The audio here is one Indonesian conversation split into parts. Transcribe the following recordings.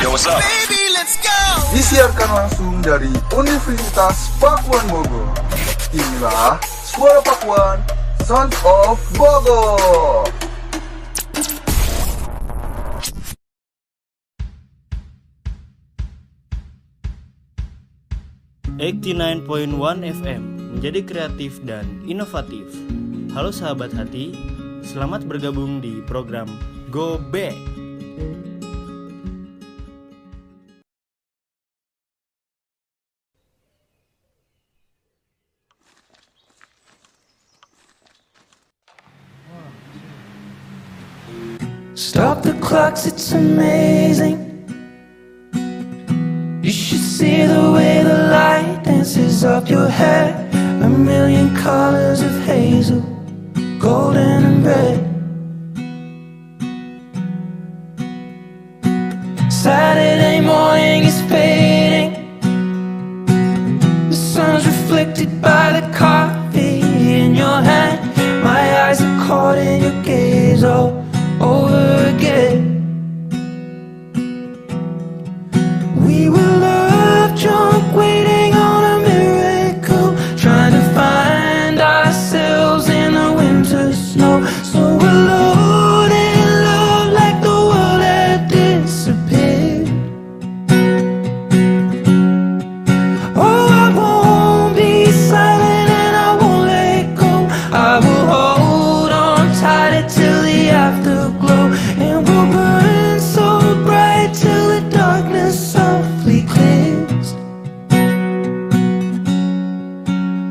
Yo, what's up? Baby, let's go. Disiarkan langsung dari Universitas Pakuan Bogor. Inilah Suara Pakuan, Sound of Bogor. ...89.1 FM menjadi kreatif dan inovatif. Halo sahabat hati, selamat bergabung di program Go Back. Stop the clocks, it's amazing. You should see the way the light dances up your hair. A million colors of hazel, golden and red. Saturday morning is fading. The sun's reflected by the coffee in your hand. My eyes are caught in your gaze all over again. We were love drunk, waiting on a miracle, trying to find ourselves in the winter snow. So alone in love, like the world had disappeared. Oh, I won't be silent and I won't let go. I will hold on tighter till the afterglow, and we'll burn so bright till the darkness softly clears.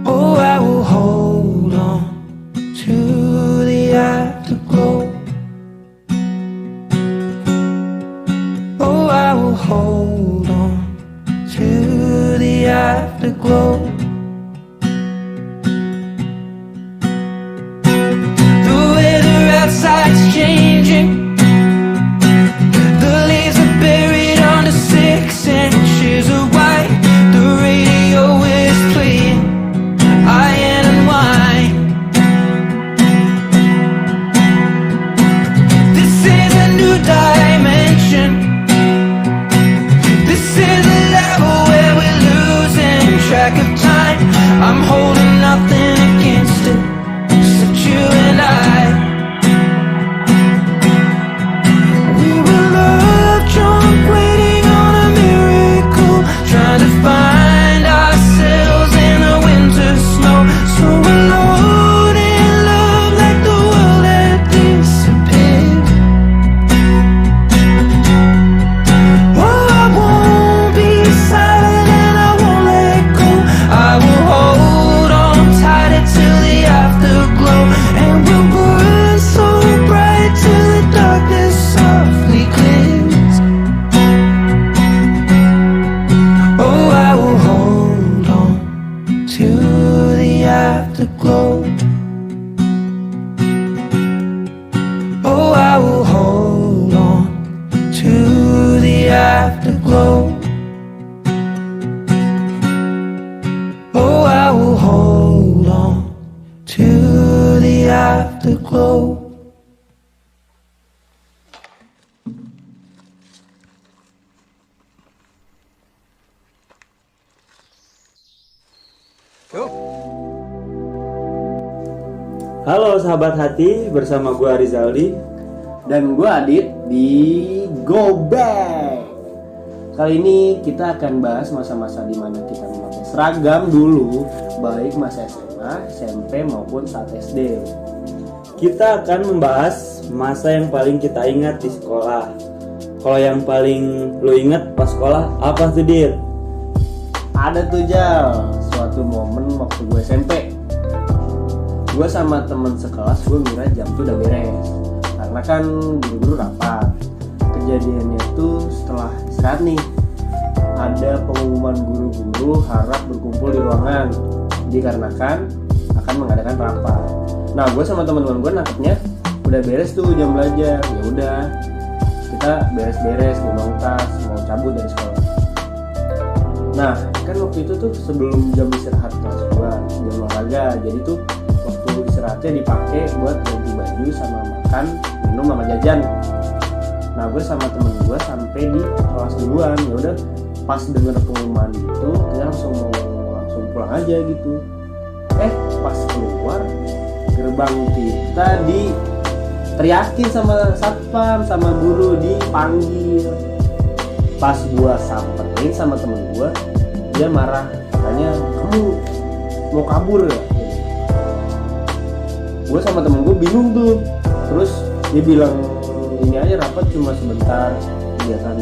Oh, I will hold on to the afterglow. Oh, I will hold on to the afterglow. The weather outside's changing. The leaves are buried under 6 inches of white. The radio is playing Iron and Wine. This is a new dimension. This is a level where we're losing track of time. I'm holding nothing against it, except you and I. We were love drunk, waiting on a miracle, trying to find ourselves in the winter snow. So alone in love, like the world had disappeared. Oh, I won't be silent and I won't let go. I will hold on tighter till the afterglow, and we'll burn so bright till the darkness softly clears. Oh, I will hold on to the afterglow. Oh, I will hold on to the afterglow. Oh, I will hold on to the afterglow. Halo sahabat hati, bersama gue Rizaldi Dan gue Adit di Go Back. Kali ini kita akan bahas masa-masa dimana kita memakai seragam dulu, baik masa SMA, SMP maupun saat SD. Kita akan membahas masa yang paling kita ingat di sekolah. Kalau yang paling lu ingat pas sekolah apa tuh, Dir? Ada tuh Jal, suatu momen waktu gue SMP. Gue sama temen sekelas, gue ngira jam tuh udah beres, karena kan guru-guru rapat. Kejadiannya tuh setelah istirahat nih, ada pengumuman guru-guru harap berkumpul di ruangan dikarenakan akan mengadakan rapat. Nah, gue sama teman-teman gue nangkepnya udah beres tuh jam belajar. Ya udah, kita beres-beres, gendong tas, mau cabut dari sekolah. Nah, kan waktu itu tuh sebelum jam istirahat kelas gue, jam olahraga. Jadi tuh waktu istirahatnya dipakai buat ganti baju sama makan, minum sama jajan. Nah gue sama temen gue sampai di kelas duluan. Ya udah pas denger pengumuman gitu kita langsung pulang aja gitu. Pas keluar gerbang kita teriakin sama satpam, sama guru, dipanggil. Pas gue samperin sama temen gue, dia marah, katanya kamu mau kabur ya? Gue sama temen gue bingung tuh. Terus dia bilang ini aja rapat cuma sebentar, kegiatan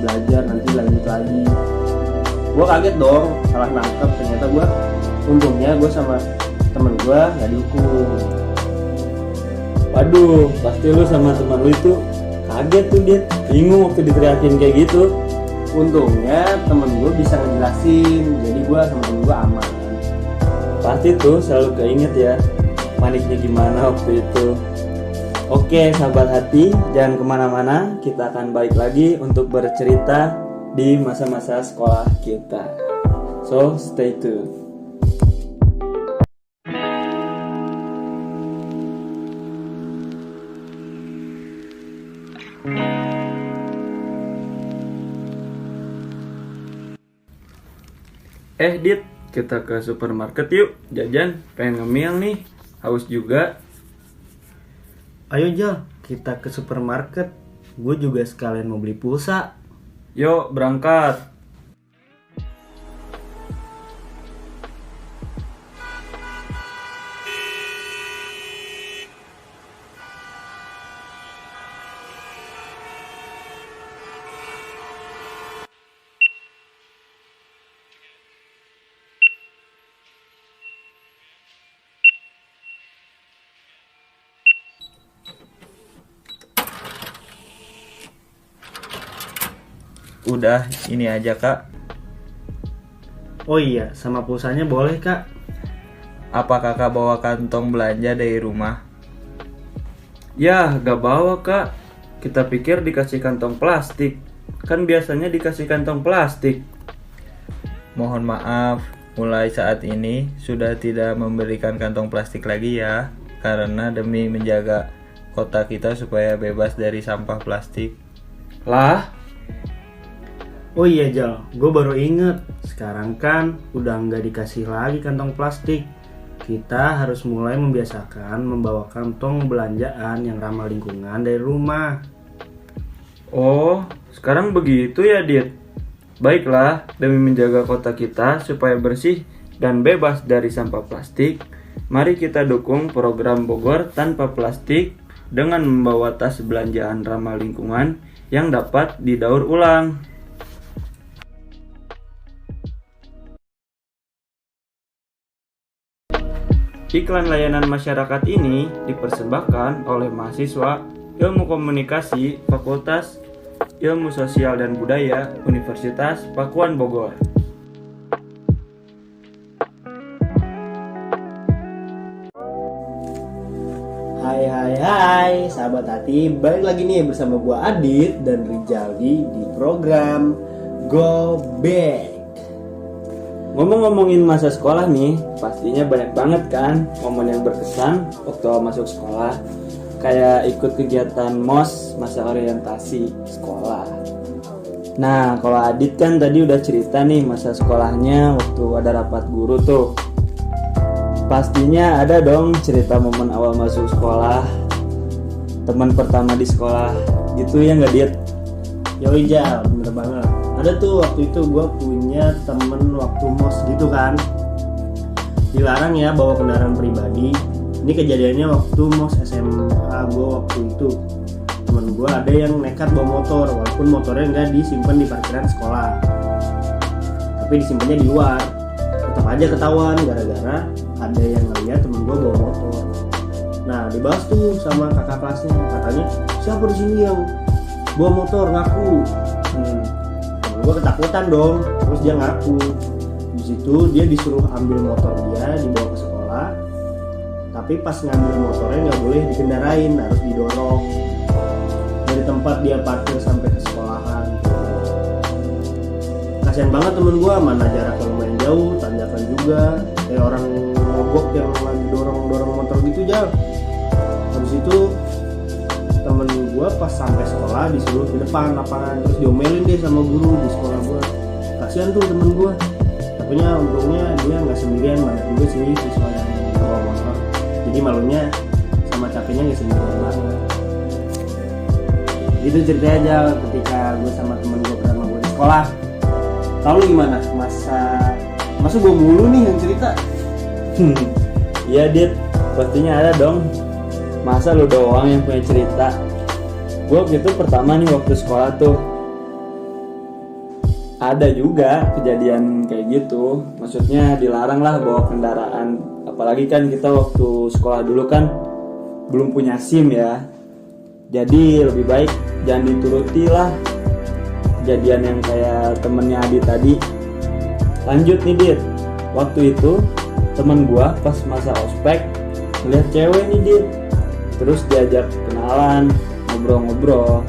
belajar nanti lanjut lagi. Gue kaget dong, salah nangkep. Ternyata untungnya gue sama temen gue gak dihukum. Waduh, pasti lu sama teman lu itu kaget tuh, dia bingung waktu diteriakin kayak gitu. Untungnya temen gue bisa ngejelasin, jadi gue sama temen gue aman. Pasti tuh selalu keinget ya paniknya gimana waktu itu. Oke sahabat hati, jangan kemana-mana, kita akan balik lagi untuk bercerita di masa-masa sekolah kita. So stay tuned. Dit, kita ke supermarket yuk, jajan, pengen ngemil nih, haus juga. Ayo Jal, kita ke supermarket. Gue juga sekalian mau beli pulsa. Yuk, berangkat. Udah, ini aja kak. Oh iya, sama pulsanya boleh kak. Apa kakak bawa kantong belanja dari rumah? Ya, gak bawa kak. Kita pikir dikasih kantong plastik. Kan biasanya dikasih kantong plastik. Mohon maaf, mulai saat ini sudah tidak memberikan kantong plastik lagi ya. Karena demi menjaga kota kita supaya bebas dari sampah plastik. Lah? Oh iya Jal, gue baru inget. Sekarang kan udah nggak dikasih lagi kantong plastik. Kita harus mulai membiasakan membawa kantong belanjaan yang ramah lingkungan dari rumah. Oh, sekarang begitu ya Dit. Baiklah, demi menjaga kota kita supaya bersih dan bebas dari sampah plastik, mari kita dukung program Bogor Tanpa Plastik dengan membawa tas belanjaan ramah lingkungan yang dapat didaur ulang. Iklan layanan masyarakat ini dipersembahkan oleh mahasiswa Ilmu Komunikasi Fakultas Ilmu Sosial dan Budaya Universitas Pakuan Bogor. Hai sahabat hati, balik lagi nih bersama gua Adit dan Rizaldi di program Go Back. Ngomong-ngomongin masa sekolah nih, pastinya banyak banget kan momen yang berkesan waktu masuk sekolah. Kayak ikut kegiatan MOS, masa orientasi sekolah. Nah, kalau Adit kan tadi udah cerita nih masa sekolahnya waktu ada rapat guru tuh. Pastinya ada dong cerita momen awal masuk sekolah, teman pertama di sekolah gitu ya nggak Dit? Yoi Jal, bener banget. Ada tuh waktu itu gue punya temen waktu MOS gitu kan, dilarang ya bawa kendaraan pribadi. Ini kejadiannya waktu MOS SMA gue waktu itu. Temen gue ada yang nekat bawa motor, walaupun motornya nggak disimpan di parkiran sekolah, tapi disimpannya di luar. Tetap aja ketahuan gara-gara ada yang ngeliat temen gue bawa motor. Nah dibahas tuh sama kakak kelasnya, katanya siapa di sini yang bawa motor, ngaku. Gue ketakutan dong, terus dia ngaku. Di situ dia disuruh ambil motor dia, dibawa ke sekolah. Tapi pas ngambil motornya nggak boleh dikendarain, harus didorong dari tempat dia parkir sampai ke sekolahan. Kasian banget temen gue, mana jaraknya lumayan jauh, tanjakan juga, kayak orang mogok yang lagi dorong motor gitu Jal. Habis itu temen gue gue pas sampai sekolah disuruh ke depan lapangan, terus diomelin deh sama guru di sekolah gue. Kasian tuh temen gue, tapi untungnya dia nggak sendirian, banyak juga sih siswa yang bawa motor, jadi malunya sama capeknya nggak sendirian banget. Itu ceritanya aja ketika gue sama temen gue pertama gue di sekolah. Tahu lu gimana? Masa gue mulu nih yang cerita? Iya Dit, pastinya ada dong. Masa lu doang yang punya cerita? Gue waktu itu pertama nih waktu sekolah tuh ada juga kejadian kayak gitu. Maksudnya dilarang lah bawa kendaraan. Apalagi kan kita waktu sekolah dulu kan belum punya SIM ya. Jadi lebih baik jangan dituruti lah kejadian yang kayak temennya Adi tadi. Lanjut nih Dit, waktu itu temen gua pas masa ospek ngeliat cewek nih Dit, terus diajak kenalan, ngobrol-ngobrol.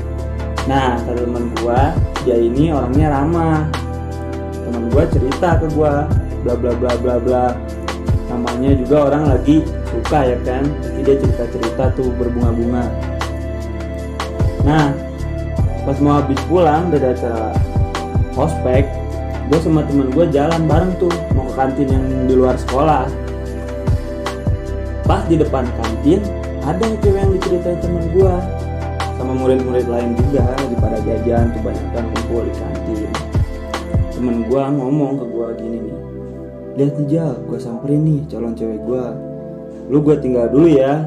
Nah kata temen gua, dia ini orangnya ramah. Temen gua cerita ke gua, bla bla bla bla bla. Namanya juga orang lagi suka ya kan, jadi dia cerita-cerita tuh berbunga-bunga. Nah pas mau habis pulang dari acara ospek, gue sama temen gue jalan bareng tuh mau ke kantin yang di luar sekolah. Pas di depan kantin ada cewek yang diceritain temen gue sama murid-murid lain juga lagi pada jajan tuh, banyak kan kumpul di kantin. Temen gue ngomong ke gue gini nih, lihat nih Jal, gue samperin nih calon cewek gue, lu gue tinggal dulu ya.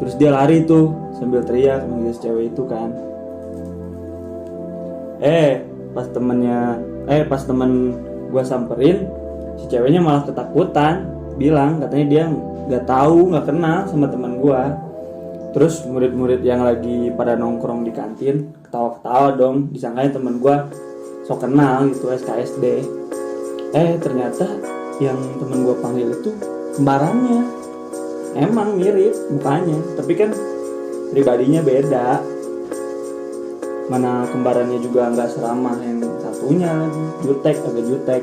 Terus dia lari tuh sambil teriak manggil cewek itu kan. Pas temen gue samperin, si ceweknya malah ketakutan, bilang katanya dia nggak tahu, nggak kenal sama teman gue. Terus murid-murid yang lagi pada nongkrong di kantin ketawa-ketawa dong, disangkain temen gue sok kenal gitu, SKSD. Ternyata yang temen gue panggil itu kembarannya. Emang mirip mukanya, tapi kan pribadinya beda. Mana kembarannya juga nggak seramah yang satunya lagi, agak jutek.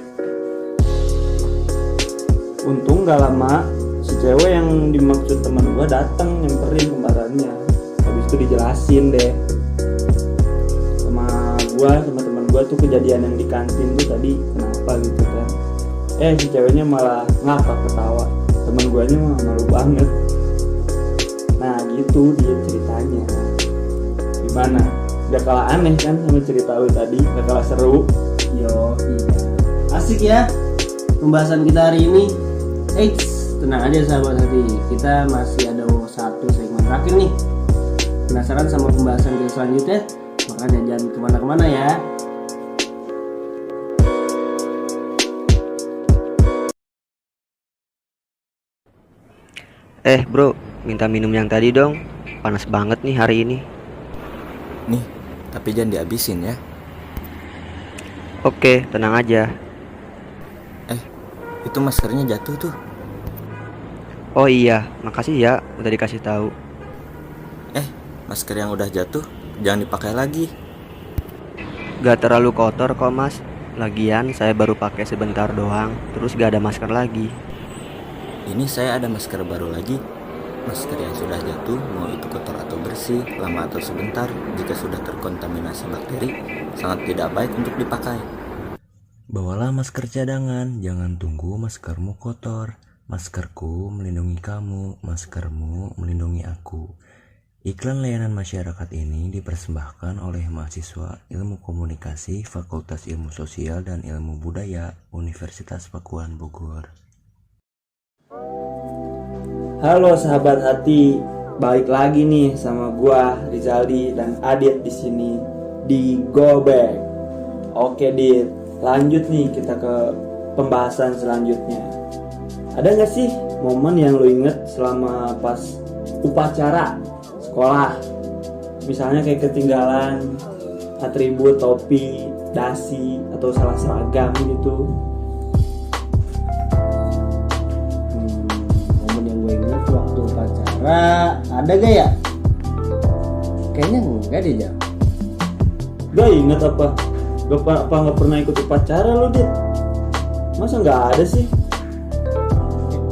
Untung nggak lama si cewek yang dimaksud teman gue datang nyamperin kembarannya. Habis itu dijelasin deh sama teman gue tuh kejadian yang di kantin tuh tadi kenapa gitu kan. Si ceweknya malah ngakak ketawa, temen gue nya mah malu banget. Nah gitu dia ceritanya. Gimana? Gak kalah aneh kan sama cerita lu tadi, gak kalah seru. Yo iya, asik ya pembahasan kita hari ini. Tenang aja sahabat hati, kita masih ada satu segmen terakhir nih. Penasaran sama pembahasan kita selanjutnya? Makanya jangan kemana-kemana ya. Bro, minta minum yang tadi dong. Panas banget nih hari ini. Nih, tapi jangan dihabisin ya. Oke, tenang aja. Itu maskernya jatuh tuh. Oh iya, makasih ya udah dikasih tahu. Masker yang udah jatuh jangan dipakai lagi. Gak terlalu kotor kok mas. Lagian saya baru pakai sebentar doang, terus gak ada masker lagi. Ini saya ada masker baru lagi. Masker yang sudah jatuh, mau itu kotor atau bersih, lama atau sebentar, jika sudah terkontaminasi bakteri, sangat tidak baik untuk dipakai. Bawalah masker cadangan, jangan tunggu maskermu kotor. Maskerku melindungi kamu, maskermu melindungi aku. Iklan layanan masyarakat ini dipersembahkan oleh mahasiswa Ilmu Komunikasi Fakultas Ilmu Sosial dan Ilmu Budaya Universitas Pakuan Bogor. Halo sahabat hati, balik lagi nih sama gua Rizaldi dan Adit di sini di Go Back. Oke Dit, lanjut nih kita ke pembahasan selanjutnya. Ada nggak sih momen yang lo inget selama pas upacara sekolah? Misalnya kayak ketinggalan atribut, topi, dasi, atau salah seragam gitu. Momen yang gue inget waktu upacara ada gak ya? Kayaknya enggak deh Jam. Gak inget apa? Gak pernah ikut upacara lo Dit? Masa nggak ada sih?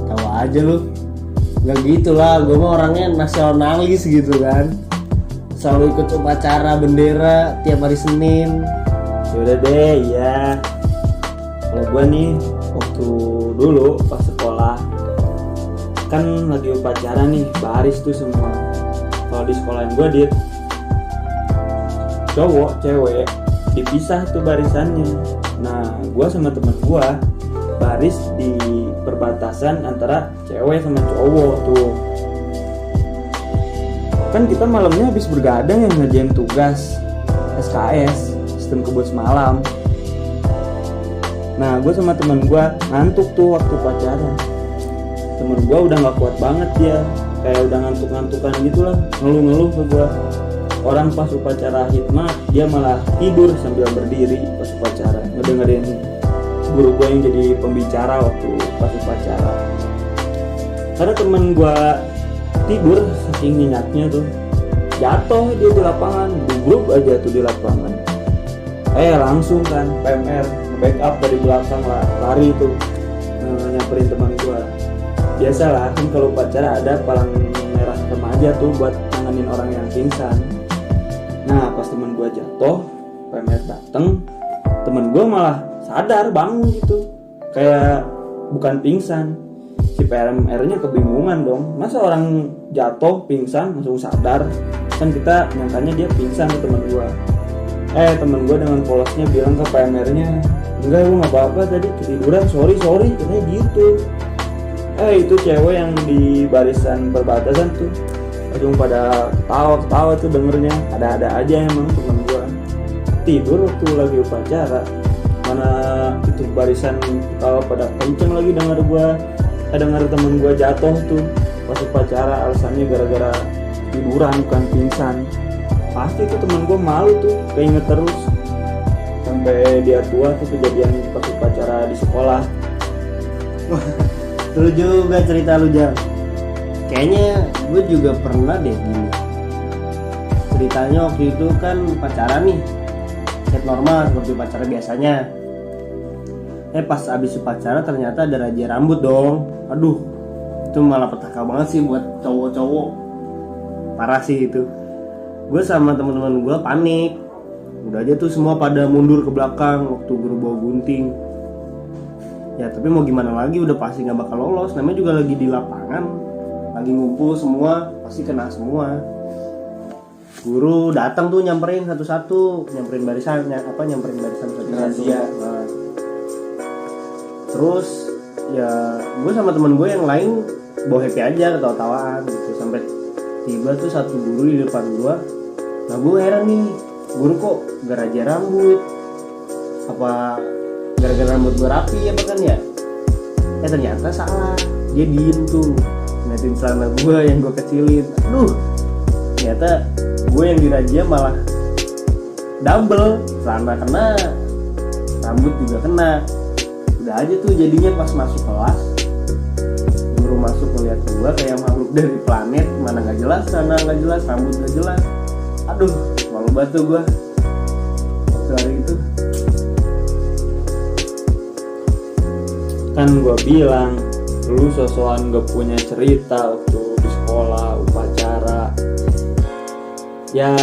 Tahu aja lu. Nggak gitu lah, gue mah orangnya nasionalis gitu kan. selalu ikut upacara bendera tiap hari Senin. Yaudah deh, iya. Kalau gue nih waktu dulu pas sekolah kan lagi upacara nih, baris tuh semua. Kalau di sekolahan gue dit, cowok cewek dipisah tuh barisannya. Nah gue sama temen gue baris di perbatasan antara cewek sama cowok tuh. Kan kita malamnya habis bergadang yang ngerjain tugas SKS, sistem kebut semalam. Nah gue sama temen gue ngantuk tuh waktu pacaran. Temen gue udah gak kuat banget dia, kayak udah ngantuk-ngantukan gitu lah, ngeluh-ngeluh ke gue. Orang pas upacara hikmah dia malah tidur sambil berdiri pas upacara, ngedengerin guru gue yang jadi pembicara waktu pas upacara. Karena temen gue tidur saking nyenyaknya tuh, jatuh dia di lapangan, gugup aja tuh di lapangan. Langsung kan PMR backup dari belakang lah, lari tuh nyamperin teman gue. Biasalah kan kalau upacara ada palang merah remaja tuh buat nanganin orang yang pingsan. Nah pas temen gue jatuh, PMR dateng, temen gue malah sadar bangun gitu, kayak bukan pingsan. Si PMR-nya kebingungan dong, masa orang jatuh pingsan langsung sadar, kan kita nyangkanya dia pingsan ke temen gue. Temen gue dengan polosnya bilang ke PMR-nya, enggak gue gak apa-apa tadi ketiduran, sorry katanya gitu. Itu cewek yang di barisan perbatasan tuh langsung pada ketawa tuh dengernya. Ada-ada aja emang temen gue tidur waktu lagi upacara, mana itu barisan ketawa pada kenceng lagi denger gue. Denger temen gue jatuh tuh pas upacara alasannya gara-gara tiduran bukan pingsan. Pasti tuh temen gue malu tuh, keinget terus sampai dia tua tuh kejadian pas upacara di sekolah. Lu juga cerita lu Jang. Kayaknya gue juga pernah deh gini. Ceritanya waktu itu kan pacaran nih, chat normal seperti pacara biasanya. Pas abis upacara ternyata ada raja rambut dong. Aduh, itu malah petaka banget sih buat cowok-cowok. Parah sih itu. Gue sama teman-teman gue panik. Udah aja tuh semua pada mundur ke belakang waktu guru bawa gunting. Ya tapi mau gimana lagi, udah pasti gak bakal lolos. Namanya juga lagi di lapangan, lagi ngumpul semua, pasti kena semua. Guru datang tuh nyamperin satu-satu, nyamperin barisan satu-satu. Nah, terus ya gue sama temen gue yang lain bawa happy aja, ketawa-tawaan gitu. Sampai tiba tuh satu guru di depan gue. Nah gue heran nih, guru kok garaja rambut, apa gara-gara rambut gue rapi apa kan ya? Ternyata salah, dia diem tuh ngeliatin celana gue yang gue kecilin. Aduh, ternyata gue yang diraja malah double, celana kena, rambut juga kena. Udah aja tuh jadinya pas masuk kelas, guru masuk ngeliat gue kayak makhluk dari planet, mana nggak jelas, celana nggak jelas, rambut nggak jelas. Aduh, malu banget tuh gue waktu hari itu. Kan gue bilang lu sosokan gak punya cerita waktu di sekolah upacara. Ya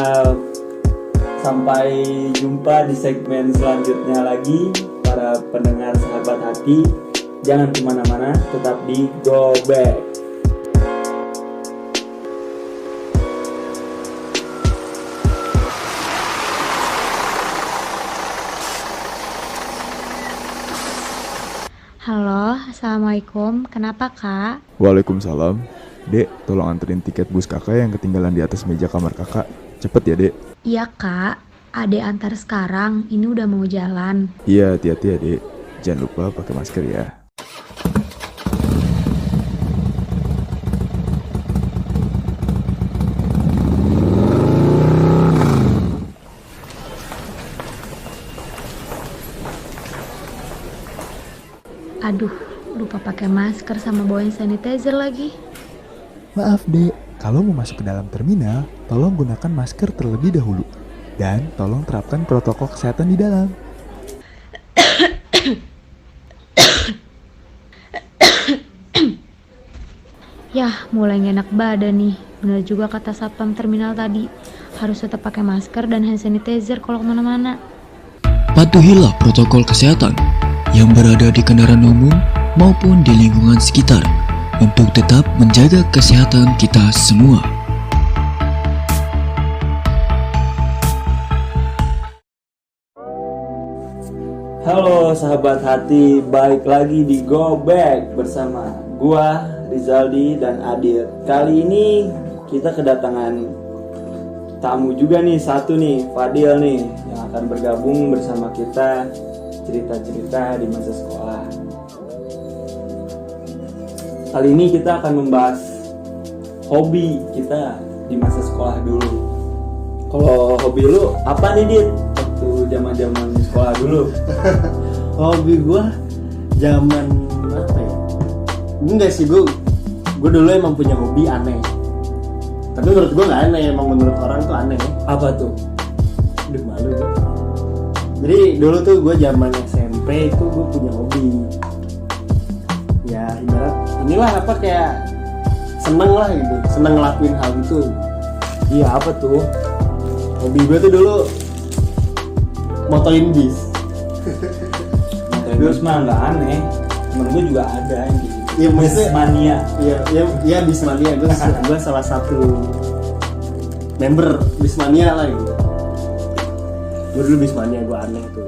sampai jumpa di segmen selanjutnya lagi para pendengar sahabat hati. Jangan kemana-mana, tetap di Go Back. Halo, assalamualaikum. Kenapa kak? Waalaikumsalam. Dek, tolong anterin tiket bus kakak yang ketinggalan di atas meja kamar kakak. Cepet ya dek. Iya kak, adek antar sekarang. Ini udah mau jalan. Iya, hati-hati ya dek. Jangan lupa pakai masker ya. Aduh, lupa pakai masker sama bawain sanitizer lagi. Maaf dek, kalau mau masuk ke dalam terminal, tolong gunakan masker terlebih dahulu. Dan tolong terapkan protokol kesehatan di dalam. Yah, mulai nggak enak badan nih. Bener juga kata satpam terminal tadi. harus tetap pakai masker dan hand sanitizer kalau kemana-mana. Patuhilah protokol kesehatan yang berada di kendaraan umum maupun di lingkungan sekitar untuk tetap menjaga kesehatan kita semua. Halo sahabat hati, balik lagi di Go Back bersama gua Rizaldi dan Adit. Kali ini kita kedatangan tamu juga nih, satu nih, Fadil nih, yang akan bergabung bersama kita cerita-cerita di masa sekolah. Kali ini kita akan membahas hobi kita di masa sekolah dulu. Kalau hobi lu apa nih, Dit? Waktu zaman-zaman sekolah dulu. Hobi gue zaman apa ya? Enggak sih, gue dulu emang punya hobi aneh. Tapi menurut gue nggak aneh, emang menurut orang tuh aneh. Apa tuh? Aduh, malu gue. Jadi dulu tuh gue zaman SMP itu gue punya hobi. Ya ibarat inilah apa, kayak seneng lah gitu, seneng ngelakuin hal itu. Iya, apa tuh? Hobi gue tuh dulu motoin bis. Motoin bis mah nggak aneh, temen gue juga ada yang gitu. Iya, maksudnya mania. Iya Bismania, gue salah satu member Bismania lah gitu. Gue dulu Bismania, gue aneh tuh.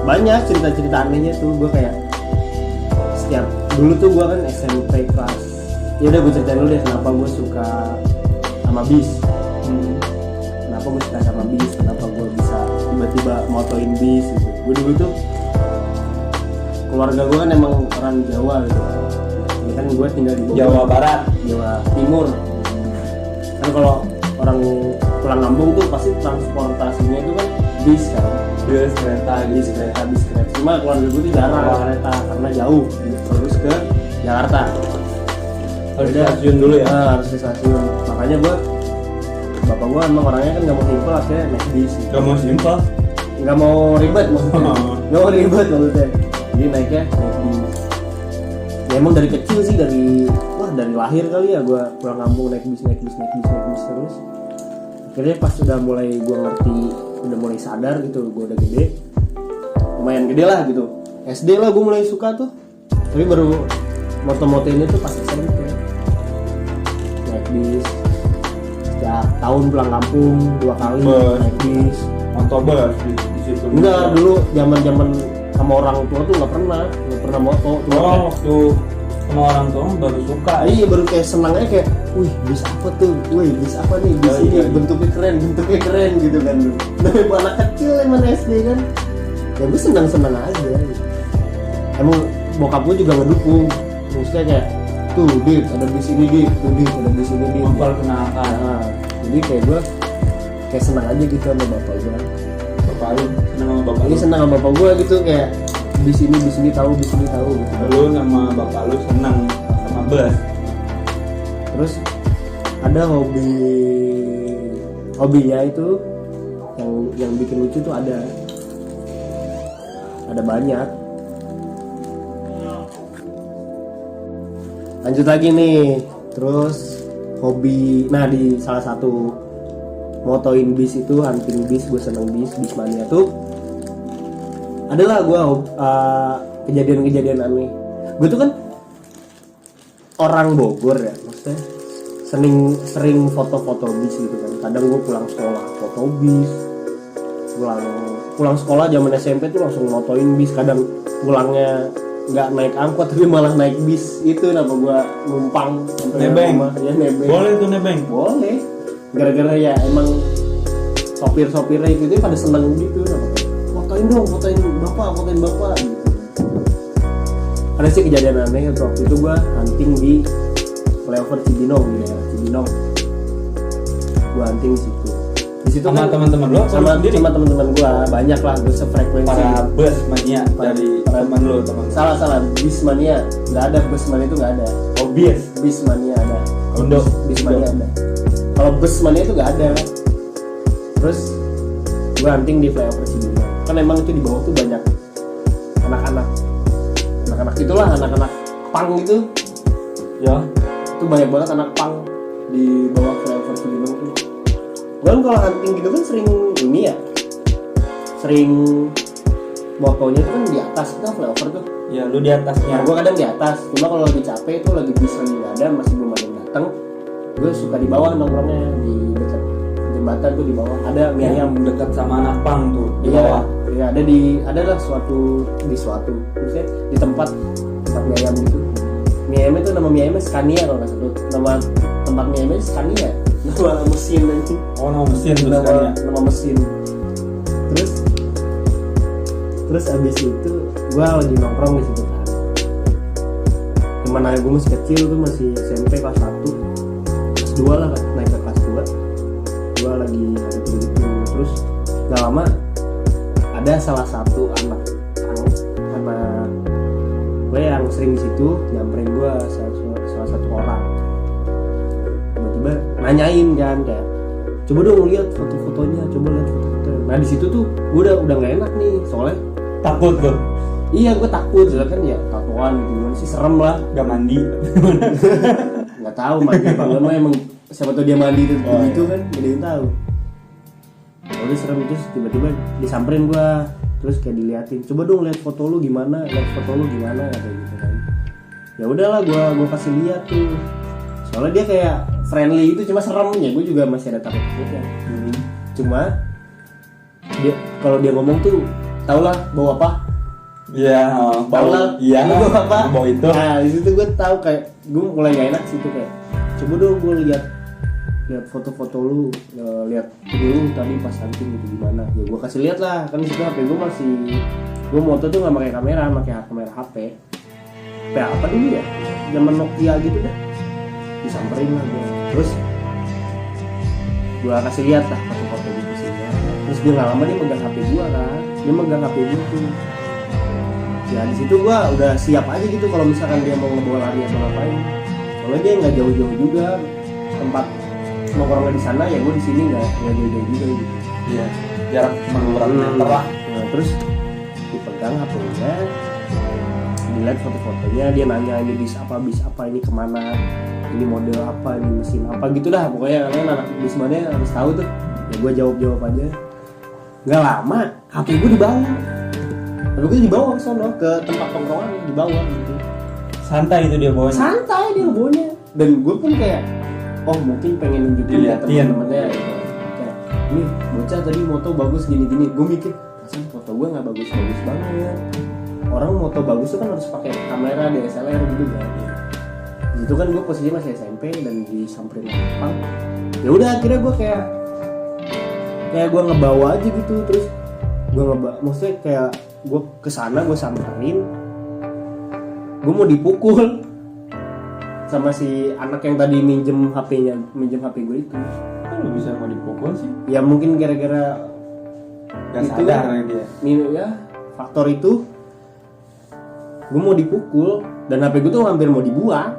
Banyak cerita-cerita anehnya tuh, gue kayak setiap dulu tuh gue kan SMP kelas. Ya udah gue ceritain dulu deh kenapa gue suka sama bis. Kenapa gue suka sama bis, kenapa gue bisa tiba-tiba motoin bis gitu. Gue dulu tuh keluarga gue kan emang orang Jawa gitu. Ya kan gue tinggal di Bogor, Jawa Barat, Jawa Timur. Kan kalau orang pulang kampung tuh pasti transportasinya itu kan bis kan. bis kereta Bis kereta. Cuma keluarga gue tuh jarang kereta karena jauh. Terus ke Jakarta. Harus di stasiun dulu ya. Harus di stasiun. Makanya gue, bapak gue emang orangnya kan nggak mau simpel, akhirnya naik bis. Gak mau simpel. Nggak mau ribet maksudnya. Nggak mau ribet maksudnya. Jadi naik bis. Ya emang dari kecil sih, dari lahir kali ya gue pulang kampung naik bis terus. Akhirnya pas udah mulai gue ngerti, udah mulai sadar gitu, gue udah gede, lumayan gede lah gitu. SD lah gue mulai suka tuh. Tapi baru moto-motoinnya tuh pas SMP. Naik bis setiap tahun pulang kampung 2 kali naik bis. Motobus di situ. Enggak, dulu zaman sama orang tua tuh nggak pernah moto. Waktu sama orang tua baru suka. Iya, baru kayak senang aja, kayak wih bis apa tuh, bis apa nih, bis ini bentuknya keren gitu kan. Dari anak kecil emang SD kan, ya gue senang aja gitu. Emang bokap gue juga ngedukung, maksudnya kayak tuh Dit ada bis ini Dit, tuh Dit ada bis ini Dit, memperkenalkan. Nah, jadi kayak gue kayak senang aja gitu sama bapak gue. Bapak lu senang sama bapak lu? Ini senang sama bapak gue gitu, kayak bis ini tahu gitu. Lu sama bapak lu senang sama bus. Terus ada hobinya itu yang bikin lucu tuh ada banyak. Lanjut lagi nih, terus hobi, nah di salah satu motoin bis itu, hunting bis, gue seneng bismania tuh adalah gue kejadian-kejadian aneh. Gue tuh kan orang Bogor ya, maksudnya sering foto-foto bis gitu kan. Kadang gue pulang sekolah foto bis, pulang sekolah zaman SMP tuh langsung motoin bis. Kadang pulangnya nggak naik angkot tapi malah naik bis, itu kenapa gue numpang nebeng. Rumah. Ya, nebeng. Boleh tuh nebeng? Boleh. Gara-gara ya emang sopir-sopirnya itu pada seneng gitu, fotoin bapak gitu. Ada sih kejadian aneh waktu itu, gue hunting di flyover Cibinong, di daerah Cibinong. Gue hunting situ. Di situ sama kan teman-teman lo, sama teman-teman gue banyak lah, gue sefrekuensi. Para bus mania dari teman lo, teman. Salah, bis mania nggak ada, bus mania itu nggak ada. Oh bis mania ada. Indo. Bis mania ada. Kalau bus mania itu nggak ada. Terus gue hunting di flyover Cibinong. Kan emang itu di bawah tuh banyak anak-anak itulah, anak-anak pang gitu ya, itu banyak banget anak pang di bawah flyover Cibinong tuh. Gue kan kalau hunting gitu kan sering ini ya, sering motonya tuh kan di atas, itu kan flyover tuh. Ya lu di atasnya. Gue kadang di atas, cuma kalau lagi capek itu lagi bis lagi nggak ada, masih belum ada yang datang, gue suka di bawah nongkrongnya di dekat jembatan tuh di bawah. Ada mie ayam dekat sama anak pang tuh di iya, bawah. iya adalah suatu maksudnya di tempat mie ayam gitu. Mie ayam itu nama mie ayamnya Scania kalau nggak salah. Nama tempat mie ayamnya Scania. Nama mesin nanti. Oh, nama mesin tuh Scania. Nama mesin. Terus abis itu gue lagi nongkrong di situ kan. Teman ayah gue masih kecil tuh, masih SMP kelas 1 kelas 2 lah kan, naik ke kelas 2. Gue lagi hunting gitu. Terus gak lama ada salah satu anak gue yang sering di situ nyamperin gue, salah satu orang. Tiba-tiba nanyain kan kayak, coba dong lihat foto-fotonya, coba lihat foto-foto. Nah di situ tuh gue udah nggak enak nih, soalnya Takut tuh. iya gue takut, soalnya kan ya tatoan gitu, gimana sih, serem lah. Gak mandi. Nggak tahu mandi apa enggak, mah emang siapa tahu dia mandi gitu kan, gak ada yang tahu. Udah serem itu, tiba-tiba disamperin gue, terus kayak diliatin, coba dong lihat foto lu gimana, kayak gitu kan. Ya udahlah, gue kasih lihat tuh, soalnya dia kayak friendly itu, cuma seremnya gue juga masih ada takutnya. Cuma dia kalau dia ngomong tuh, tau lah bau apa. Iya, Tau lah, iya, bau apa? bau itu. Nah di situ gue tahu, kayak gue mulai gak enak situ, kayak coba dong gue lihat foto-foto lu, lihat dulu tadi pas hunting gitu gimana. Ya gue kasih lihat lah, kan di situ HP gue moto tuh nggak pakai kamera, pakai kamera HP apa dulu ya, zaman Nokia gitu dah. Disamperin lah gue, terus gue kasih lihat lah foto-foto gitu sih. Terus dia nggak lama dia megang HP gue kan, tuh. Ya di situ gue udah siap aja gitu kalau misalkan dia mau ngebawa lari atau ngapain. Soalnya dia nggak jauh-jauh juga, tempat nongkrongnya di sana, ya gue di sini nggak jauh-jauh juga gitu. Iya, jarak cuma beberapa meter lah. Nah, terus dipegang HP-nya, dilihat foto-fotonya, dia nanya ini bis apa, ini kemana, ini model apa, ini mesin apa gitu dah. Pokoknya kalian anak bis mana harus tahu tuh. Ya gue jawab aja. Nggak lama HP gue dibawa ke sono, ke tempat tongkrongan, dibawa gitu. Santai itu dia bawanya. Santai dia bawanya. Dan gue pun kayak, oh mungkin pengen nunjukin ya temen-temennya gitu. Kayak, ini bocah tadi moto bagus gini-gini. Gue mikir, rasanya foto gue nggak bagus-bagus banget. Orang moto bagus tuh kan harus pakai kamera DSLR gitu kan. Itu kan gue posisinya masih SMP dan disamperin Jepang. Ya udah akhirnya gue kayak gue ngebawa aja gitu. Terus gue maksudnya kayak gue kesana, gue samperin, gue mau dipukul sama si anak yang tadi minjem HP gue itu. Kok lu bisa mau dipukul sih? Ya mungkin gara-gara Gak sadar dia. Ya faktor itu, gue mau dipukul dan HP gue tuh hampir mau dibuang,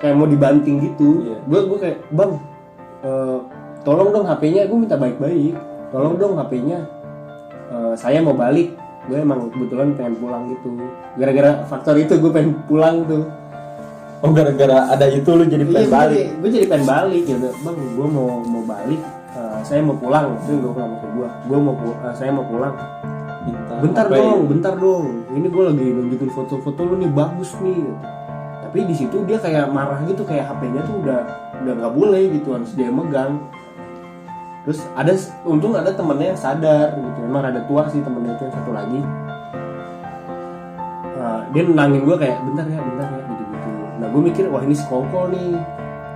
kayak mau dibanting gitu. Gue kayak, bang, tolong dong HP-nya, gue minta baik-baik, tolong dong HP-nya, saya mau balik, gue emang kebetulan pengen pulang gitu. Gara-gara faktor itu gue pengen pulang tuh. Oh, gara-gara ada itu lu jadi pengen balik? Gue jadi pengen balik gitu, bang, gue mau balik, saya mau pulang. Itu gue bilang ke saya mau pulang. Bentar dong, ini gue lagi nunjukin foto-foto lu nih, bagus nih gitu. Tapi di situ dia kayak marah gitu, kayak HP-nya tuh udah nggak boleh gitu, harus dia megang. Terus untung ada temennya yang sadar gitu, emang ada tua sih temennya itu yang satu lagi. Dia nendangin gue kayak bentar ya gitu-gitu. Nah gue mikir, wah ini sekongkol nih.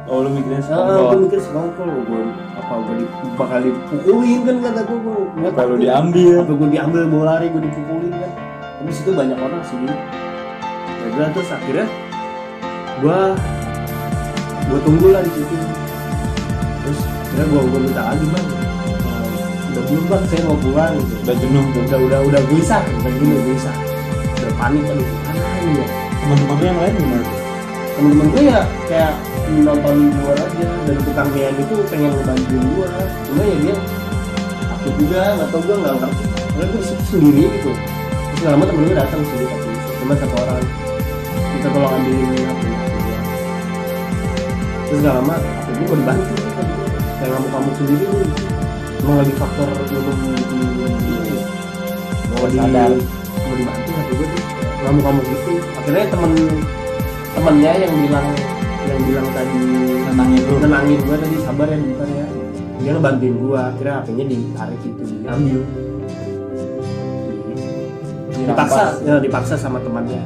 Oh, lu mikirnya sekongkol? Gue mikir sekongkol, gue bakal dipukulin kan, kata gue nggak tahu. Kalau diambil? Apa gue diambil bawa lari, gue dipukulin kan. Tapi situ banyak orang sih. Ya terus akhirnya gue tunggu lah di situ. Terus akhirnya gue minta lagi, bang, udah belum bang, saya mau pulang gitu. Udah jenuh tuh? Udah gelisah, udah panik kan gitu. Ya. Teman-teman yang lain gimana? Temen-temen gue ya kayak nonton di luar aja, dan tukang mian itu pengen ngebantuin gue, cuma ya dia takut juga, nggak tau, gue nggak ngerti, karena gue disitu sendiri gitu. Terus nggak lama temen gue datang sendiri, cuma satu orang, kita tolong ambilin HP gue. Terus nggak lama, aku mau dibantu, kayak ngamuk-ngamuk sendiri tuh emang lagi faktor minum ini ya. Mau dibantu hati gue tuh ngamuk-ngamuk gitu. Akhirnya temennya yang bilang tadi nenangin gue tadi, sabar ya bentar ya, dia ngebantuin gue. Akhirnya HP-nya ditarik gitu, diambil, dipaksa sama temannya.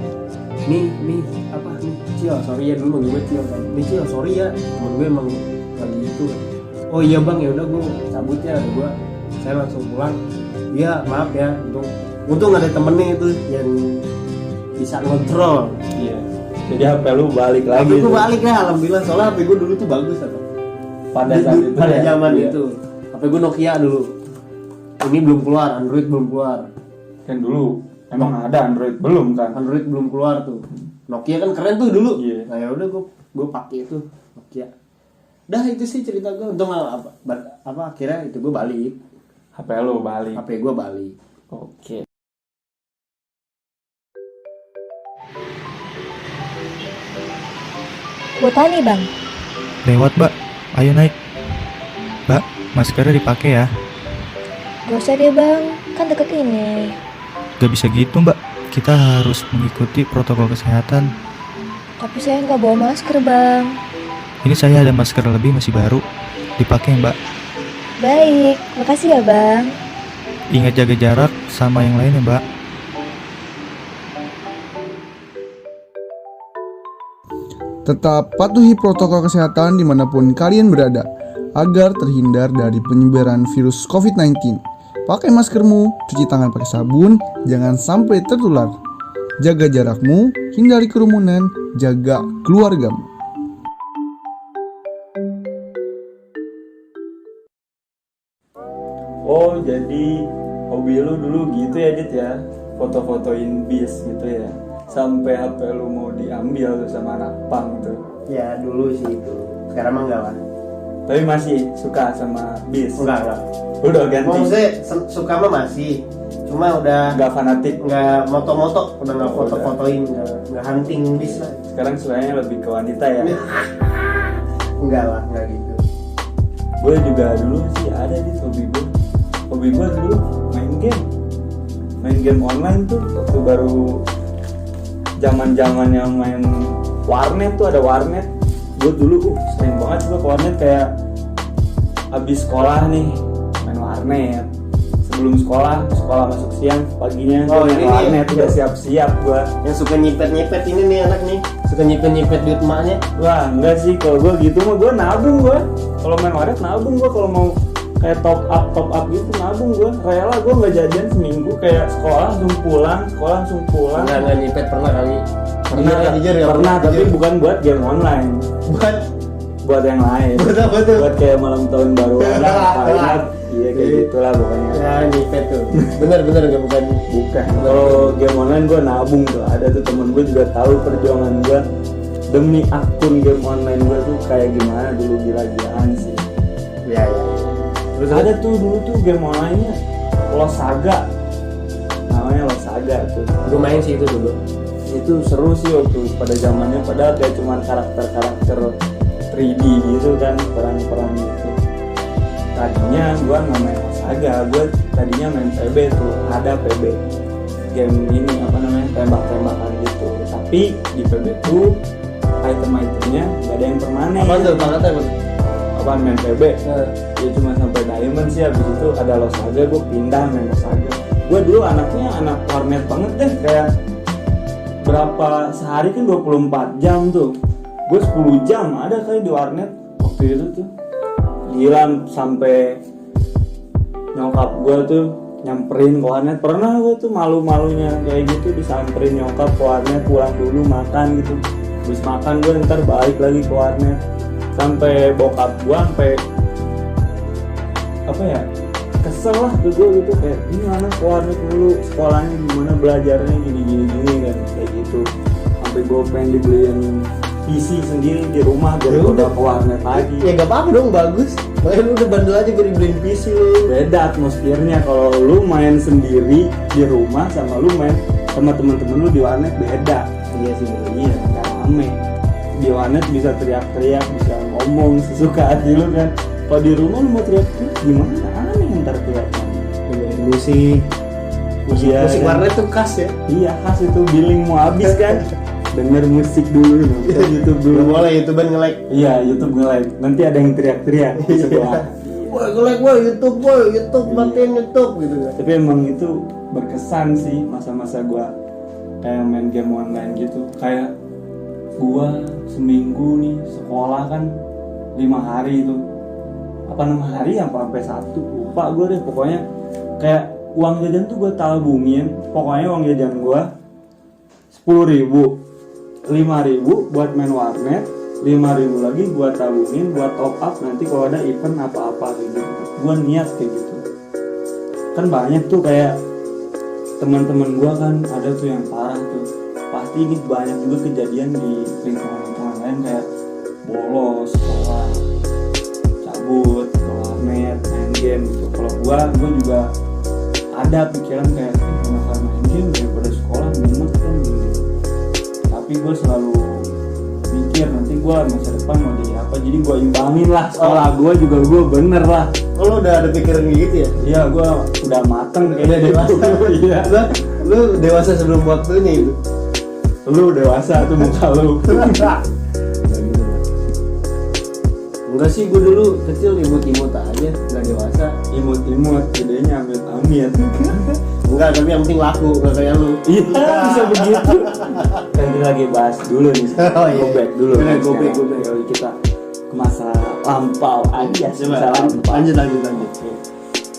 Nih apa nih Cil, sorry ya, dulu manggil gue Cil kan. Nih Cil, sorry ya, temen gue emang lagi itu. Oh iya bang, ya udah gue cabut ya, saya langsung pulang. Iya maaf ya, untung ada temennya itu yang bisa ngontrol. Iya. Jadi HP lu balik lagi. HP gue balik ya, alhamdulillah. Soalnya HP gue dulu tuh bagus apa? Pada saat itu. Pada ya? zaman Iya. itu. HP gue Nokia dulu. Ini belum keluar, Android belum keluar. Kan dulu emang ada Android belum kan? Android belum keluar tuh. Nokia kan keren tuh dulu. Iya. Nah ya udah gue pakai itu Nokia. Dah itu sih cerita gue. Untung apa akhirnya itu gue balik. HP lu balik. HP gue balik. Oke. Botani bang. Lewat mbak, ayo naik. Mbak, maskernya dipakai ya. Gak usah deh bang, kan deket ini. Gak bisa gitu mbak, kita harus mengikuti protokol kesehatan. Tapi saya nggak bawa masker bang. Ini saya ada masker lebih masih baru, dipakai mbak. Baik, makasih ya bang. Ingat jaga jarak sama yang lain ya mbak. Tetap patuhi protokol kesehatan dimanapun kalian berada agar terhindar dari penyebaran virus COVID-19. Pakai maskermu, cuci tangan pakai sabun, jangan sampai tertular. Jaga jarakmu, hindari kerumunan, jaga keluargamu. Oh, jadi hobi lu dulu gitu ya, Dit ya? Foto-fotoin bis gitu ya? Sampai HP lu mau diambil tuh sama anak pang tuh. Ya dulu sih itu. Sekarang mah enggak lah. Tapi masih suka sama bis? Enggak. Udah ganti? Maksudnya suka mah masih. Cuma udah nggak fanatik? Nggak moto-moto. Udah nggak foto-fotoin. Nggak hunting bis lah. Sekarang sukanya lebih ke wanita ya? Enggak lah, enggak gitu. Gue juga dulu sih ada di hobi gue. Hobi gue dulu main game online tuh. Waktu baru zaman yang main warnet tuh, ada warnet. Gue dulu sering banget gue ke warnet, kayak habis sekolah nih main warnet. Sebelum sekolah masuk siang, paginya main warnet udah siap-siap gue. Yang suka nyipet ini nih anak nih, suka nyipet duit emaknya. Wah enggak sih, kalau gue gitu mah gue nabung gue. Kalau main warnet nabung gue, kalau mau kayak top up gitu nabung gue. Rela gue nggak jajan seminggu, kayak sekolah langsung pulang. Nggak nyipet pernah kali. Pernah, tapi bukan buat game online. Buat yang lain. Buat kayak malam tahun baruan apa. Iya kayak gitulah pokoknya. Ya nyipet tuh. Bener nggak bukan. Kalau game online gue nabung tuh. Ada tuh temen gue juga tahu perjuangan gue demi akun game online gue tuh kayak gimana dulu, gila-gilaan sih. Iya. Terus ada tuh dulu tuh game online-nya Lost Saga. Namanya Lost Saga tuh. Gue main sih itu dulu. Itu seru sih waktu pada zamannya, padahal kayak cuman karakter 3D gitu kan, peran gitu. Tadinya gua nggak main Saga, gua tadinya main PB tuh, ada PB game ini apa namanya, tembak-tembakan gitu. Tapi di PB tuh item-itemnya nggak ada yang permanen. Apaan tuh? Apaan main PB? Ya cuma sampai diamond sih, habis itu ada Lost Saga, gua pindah main Lost Saga. Gua dulu anaknya anak warnet banget deh, kayak berapa sehari kan 24 jam tuh. Gue 10 jam ada kali di warnet waktu itu tuh. Gila, sampai nyokap gue tuh nyamperin ke warnet. Pernah gue tuh malu-malunya kayak gitu disamperin nyokap ke warnet, pulang dulu makan gitu. Habis makan gue ntar balik lagi ke warnet. Sampai bokap gue sampai apa ya, kesel lah ke gue gitu, kayak ini anak ke warnet dulu, sekolahnya gimana, belajarnya gini kan kayak gitu. Sampai gue pengen dibeliin PC sendiri di rumah biar udah ke warnet lagi. Ya gak apa-apa dong, bagus. Makanya lu udah bandel aja gue dibeliin PC lu. Beda atmosfernya kalau lu main sendiri di rumah sama lu main sama temen-temen lu di warnet, beda. Iya sih, iya, gak rame. Di warnet bisa teriak-teriak, bisa ngomong sesuka hati lu kan. Kalau di rumah lu mau teriak-teriak gimana? Aneh ntar kelihatan. Dengerin musik Iya, musik kan? warnet tuh khas ya. Iya khas itu, billing mau habis kan. Denger musik dulu, nonton YouTube dulu. Belum boleh YouTuber nge-like. Iya, YouTube nge-like. Nanti ada yang teriak-teriak di sebelah. Woi nge-like woi YouTube matiin YouTube gitu kan. Tapi emang itu berkesan sih masa-masa gua kayak main game online gitu. Kayak gua seminggu nih sekolah kan 5 hari itu. Apa 6 hari apa sampai 1? Lupa gua deh, pokoknya kayak uang jajan tuh gua tabungin. Pokoknya uang jajan gua 10.000, 5.000 buat main warnet, 5.000 lagi buat tabungin buat top up nanti kalau ada event apa-apa gitu. Gua niat kayak gitu. Kan banyak tuh kayak teman-teman gua kan ada tuh yang parah tuh. Pasti ini banyak juga kejadian di lingkungan lain kayak bolos sekolah, cabut ke warnet, main game gitu. Kalau gua juga ada pikiran kayak kenapa main game daripada sekolah mumet kan gitu. Tapi gue selalu mikir nanti gue masa depan mau jadi apa, jadi gue imbangin lah sekolah gue juga gue bener lah. Oh, lu udah ada pikiran gitu ya? Iya, gue udah mateng kayaknya dewasa. Iya. Lu dewasa sebelum waktunya itu. Lu dewasa tuh muka lu. Enggak sih, gue dulu kecil imut-imut aja, nggak dewasa. Imut-imut, gedenya amit-amit. Enggak, tapi yang penting laku, nggak kayak lu. Iya, bisa begitu. Kan kita lagi bahas dulu nih. Oh, iya. Go back dulu. Bener, kan go back. sekarang. Kalau kita ke masa lampau aja sih. Coba, Masa lampau. lanjut.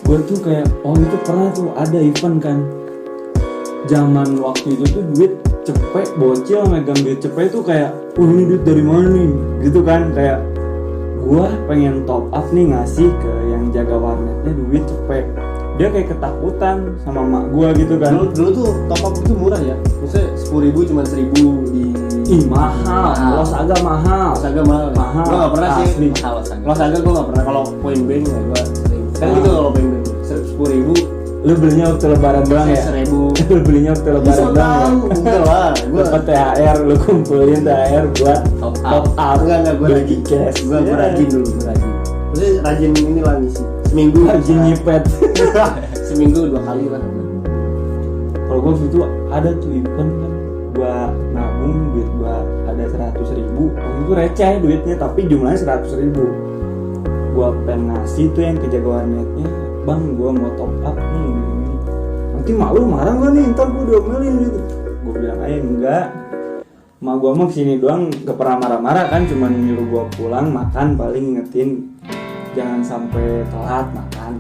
Gue tuh kayak, oh itu pernah tuh ada event kan. Zaman waktu itu tuh duit cepet, bocil megang duit cepet tuh kayak, ini duit dari mana nih? Gitu kan, kayak gue pengen top up nih ngasih ke yang jaga warnetnya duit cepet. Dia kayak ketakutan sama mak gue gitu kan. Dulu tuh top up itu murah ya, maksudnya 10.000 cuma 1.000 di. Ih mahal, Los Aga mahal. Los Aga mahal. Mahal. Gue nggak pernah sih. Asli. Los Aga gue nggak pernah. Kalau point bank ya gue sering. Kan gitu kalau point bank 10.000. Lu belinya waktu lebaran doang ya? 1.000. Lu belinya waktu lebaran doang ya? Enggak lah. Gue dapat THR, lu kumpulin THR buat top up. Enggak gue Beli rajin. cash. Gue rajin dulu, gue rajin. Maksudnya rajin ini lah ngisi. Seminggu Rajin nyipet. Seminggu 2 kali lah. Kalau gue waktu itu ada tuh event kan, gua nabung duit gua ada 100.000. Waktu itu receh duitnya tapi jumlahnya 100.000. Gua pengen ngasih tuh yang kejaga warnetnya, bang gua mau top up nih. Nanti malu marah gak nih, ntar gua diomelin gitu. Gua bilang aja enggak. Mak gua mau kesini doang, gak pernah marah-marah kan, cuman nyuruh gua pulang makan, paling ingetin jangan sampai telat makan.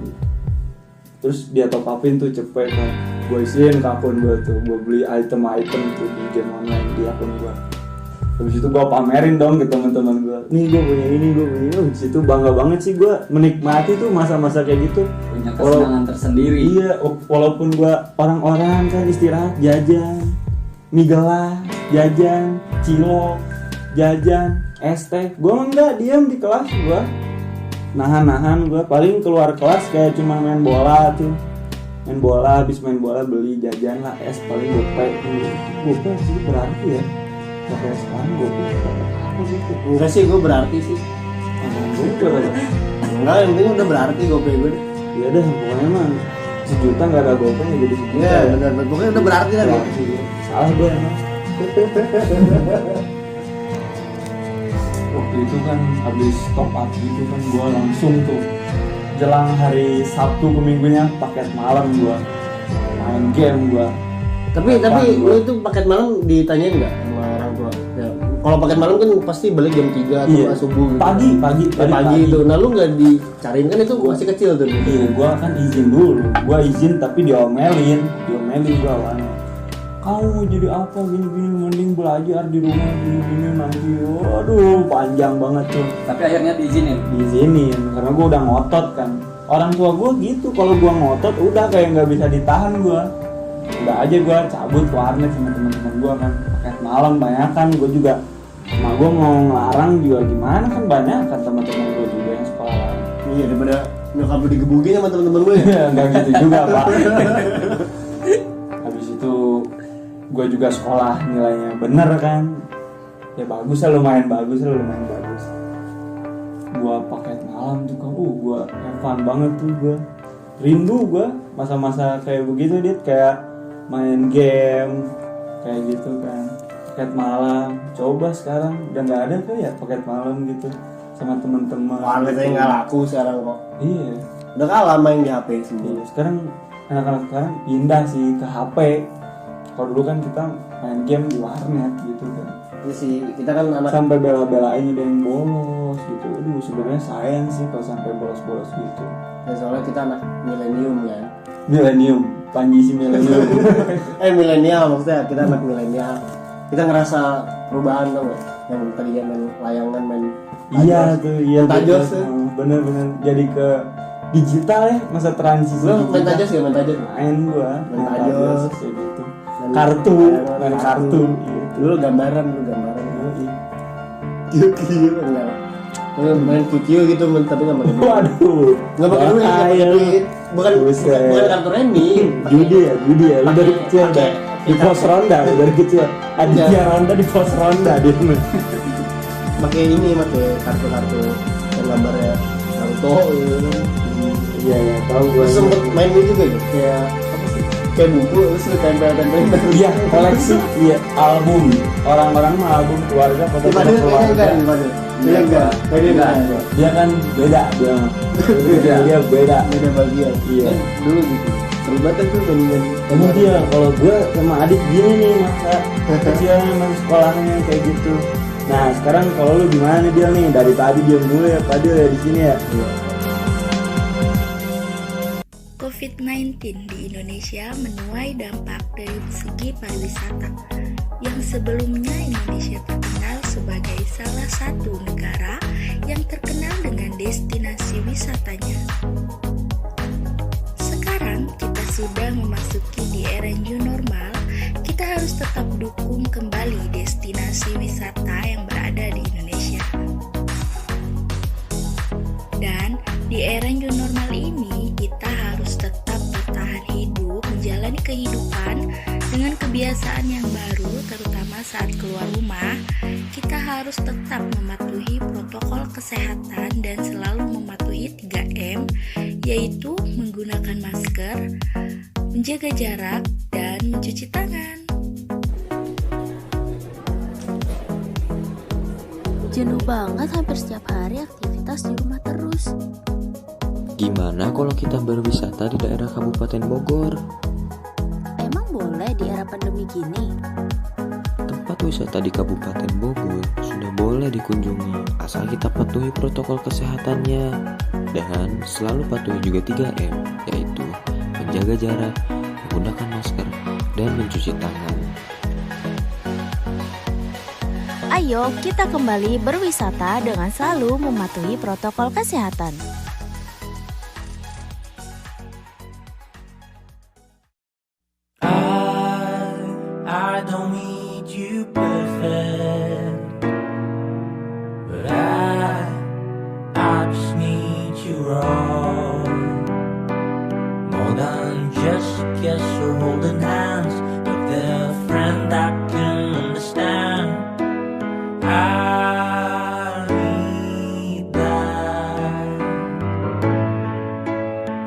Terus dia top upin tuh cepet kan, gue isiin ke akun gue tuh, gue beli item-item tuh di game online di akun gue. Habis itu gue pamerin dong ke teman-teman gue, nih gue punya ini, gue punya ini. Habis itu bangga banget sih gue menikmati tuh masa-masa kayak gitu. Punya kesenangan tersendiri. Iya, walaupun gue orang-orang kan istirahat jajan, mie gelas, jajan, cilok, jajan, es teh. Gue enggak, diam di kelas gue. Nahan gue paling keluar kelas kayak cuma main bola tuh, main bola, habis main bola beli jajan lah, es paling gopay sih berarti ya, sampai sekarang gopay apa sih itu? Enggak sih, gue berarti sih. Enggak, yang penting udah berarti gopay gue. Ya udah, pokoknya mah sejuta nggak ada gopay ya jadi sejuta. Iya benar, pokoknya udah berarti lah. Salah gue emang. Waktu itu kan habis top up gitu kan gue langsung tuh jelang hari Sabtu ke minggunya paket malam gue main game gue. Tapi lu itu paket malam ditanyain nggak sama orang tua? Ya, kalau paket malam kan pasti balik jam 3 atau iya. subuh gitu. Pagi itu. Nah lu nggak dicariin kan itu masih kecil tuh. Iya, gue kan izin dulu. Gue izin tapi diomelin gue awalnya. Kamu mau jadi apa gini-gini, mending belajar di rumah gini-gini nanti. Waduh, panjang banget tuh. Tapi akhirnya Diizinin karena gue udah ngotot kan. Orang tua gue gitu, kalau gue ngotot udah kayak nggak bisa ditahan gue. Udah aja gue cabut ke warnet sama teman-teman gue kan. Paket malam banyak kan, gue juga. Emak gue mau ngelarang juga gimana kan, banyak kan teman-teman gue juga yang sekolah lain. Iya, daripada nyokap lu digebukin sama teman-teman gue ya. Nggak gitu juga pak. Habis itu gue juga sekolah nilainya bener kan, ya bagus lah, lumayan bagus. Gue paket malam malam tuh kan gua have fun banget tuh, gua rindu gua masa-masa kayak begitu dia, kayak main game kayak gitu kan, paket malam. Coba sekarang udah nggak ada tuh ya paket malam gitu sama teman-teman. Warnetnya nggak laku sekarang kok. Iya, Udah kalah main di HP semua. iya. Sekarang anak-anak sekarang pindah sih ke HP. Kalau dulu kan kita main game di warnet gitu kan. Iya sih, kita kan anak Sampai bela-belain ada yang bolos gitu. Aduh, sebenarnya sayang sih kalau sampai bolos-bolos gitu. ya, soalnya kita anak milenium kan. Milenium, Panji si milenium. Milenial maksudnya, kita anak milenial. Kita ngerasa perubahan tau gak? Yang tadi main layangan, main Iya tuh, iya Tajos tuh. Bener-bener jadi ke digital ya, masa transisi. Lu main digital. tajos ya, main tajos? Main gua, Main tajos. kayak gitu. Main Kartu, layangan, main kartu. Iya. Dulu gambaran. Kiu enggak. Lu main kuciu gitu, tapi nggak pakai duit. Waduh, Nggak pakai duit, nggak pakai duit. Bukan kartu remi. Judi ya. Lu dari kecil Pakai dah. Di pos ronda, lu dari kecil. Aditya ronda di pos ronda dia. Pakai kartu-kartu yang gambarnya Naruto gitu. Iya, tahu gua. Terus sempet main ini juga gitu, kayak apa sih? Kayak buku terus lu tempel-tempelin. Iya, koleksi, iya, album. Orang-orang mah album keluarga, foto keluarga. Iya enggak. Dia kan beda dia mah. Dia beda. Beda bagian. Iya. Kan dulu gitu. Seru banget tuh main-main. Ini dia kalau gue sama adik gini nih masa kecilnya main sekolahnya kayak gitu. Nah sekarang kalau lu gimana dia nih, dari tadi diam dulu ya Padil ya di sini ya. COVID-19 di Indonesia menuai dampak dari segi pariwisata yang sebelumnya Indonesia terkenal sebagai salah satu negara yang terkenal dengan destinasi wisatanya. Sekarang kita sudah memasuki di era new normal, kita harus tetap dukung kembali destinasi wisata yang berada di Indonesia. Dan di era new normal ini, kita harus tetap bertahan hidup, menjalani kehidupan dengan kebiasaan yang baru, terutama saat keluar rumah. Kita harus tetap mematuhi protokol kesehatan dan selalu mematuhi 3M, yaitu menggunakan masker, menjaga jarak, dan mencuci tangan. Jenuh banget hampir setiap hari aktivitas di rumah terus. Gimana kalau kita berwisata di daerah Kabupaten Bogor? Emang boleh di era pandemi gini? Tempat wisata di Kabupaten Bogor sudah boleh dikunjungi asal kita patuhi protokol kesehatannya dan selalu patuhi juga 3M, yaitu menjaga jarak, menggunakan masker, dan mencuci tangan. Ayo kita kembali berwisata dengan selalu mematuhi protokol kesehatan. I don't need you perfect, but I just need you wrong. More than just a kiss or holding hands with a friend I can understand. I need that,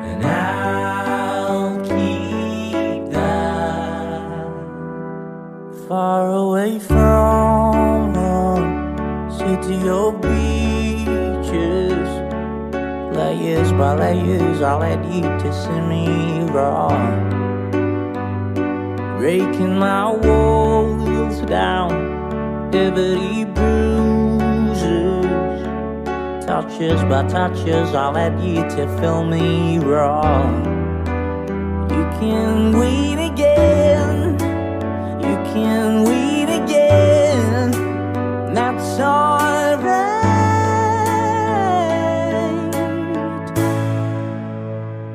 and I'll keep that far away from home, city or beaches, layers by layers, I'll let you to see me wrong, breaking my walls down, every bruises, touches by touches, I'll let you to feel me wrong. You can wait again, you can wait again, that's alright.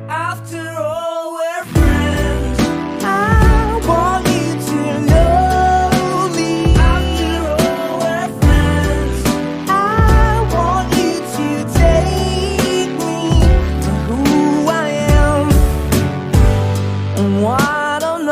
After all we're friends, I want you to know me. After all we're friends, I want you to take me for who I am and what I'm not.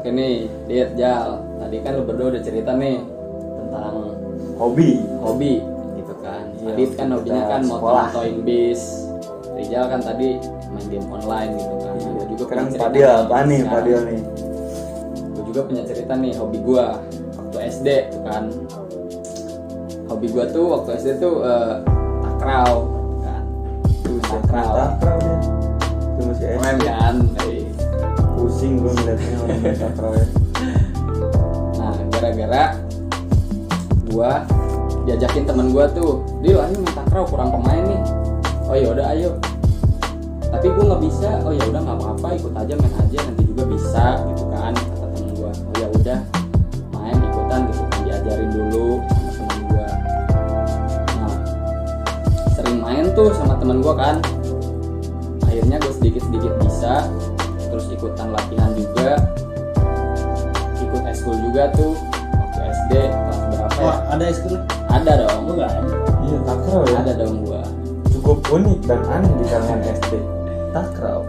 Oke nih, lihat Jal. Tadi kan lu berdua udah cerita nih tentang hobi gitu kan. Iya, Adit kan hobinya kan sekolah. motoin bis. Rizal kan tadi main game online gitu kan. Gua juga Sekarang punya cerita Fadil nih. apa nih? Sekarang Fadil nih. Gue juga punya cerita nih, hobi gue waktu SD tuh kan. Hobi gue tuh waktu SD tuh takraw kan. Takraw dia. Itu masih SD. keren kan. Pusing gue ngeliatnya orang main takraw ya. Nah gara-gara gue diajakin temen gue tuh, Dil ayo main takraw, kurang pemain nih. Oh yaudah ayo. Tapi gue nggak bisa. Oh ya udah nggak apa-apa, ikut aja, main aja, nanti juga bisa gitu kan, kata temen gue. Oh ya udah main ikutan gitu kan, diajarin dulu sama temen gue. Nah sering main tuh sama temen gue kan, akhirnya gue sedikit bisa, terus ikutan latihan juga, ikut eskul juga tuh waktu SD kelas berapa ya? Wah, ada eskul? Ada dong. Enggak ada. Iya, takraw ya. Ada dong gua. Cukup unik dan aneh di kalangan SD. Takraw.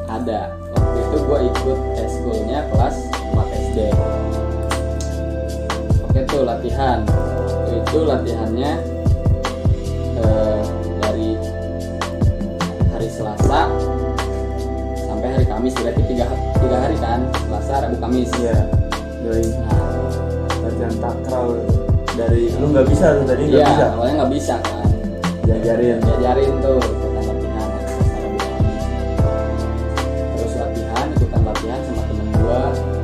Ada. Waktu itu gua ikut eskulnya kelas 4 SD. Oke tuh latihan. Waktu itu latihannya dari hari Selasa sampai hari Kamis, berarti tiga hari kan, Selasa, Rabu, Kamis. Iya. Dari Nah, latihan takraw dari lu nggak bisa tuh tadi nggak iya, bisa. awalnya nggak bisa kan. Diajarin tuh ikutan latihan Selasa, Rabu, Kamis. Terus ikutan latihan sama temen gua,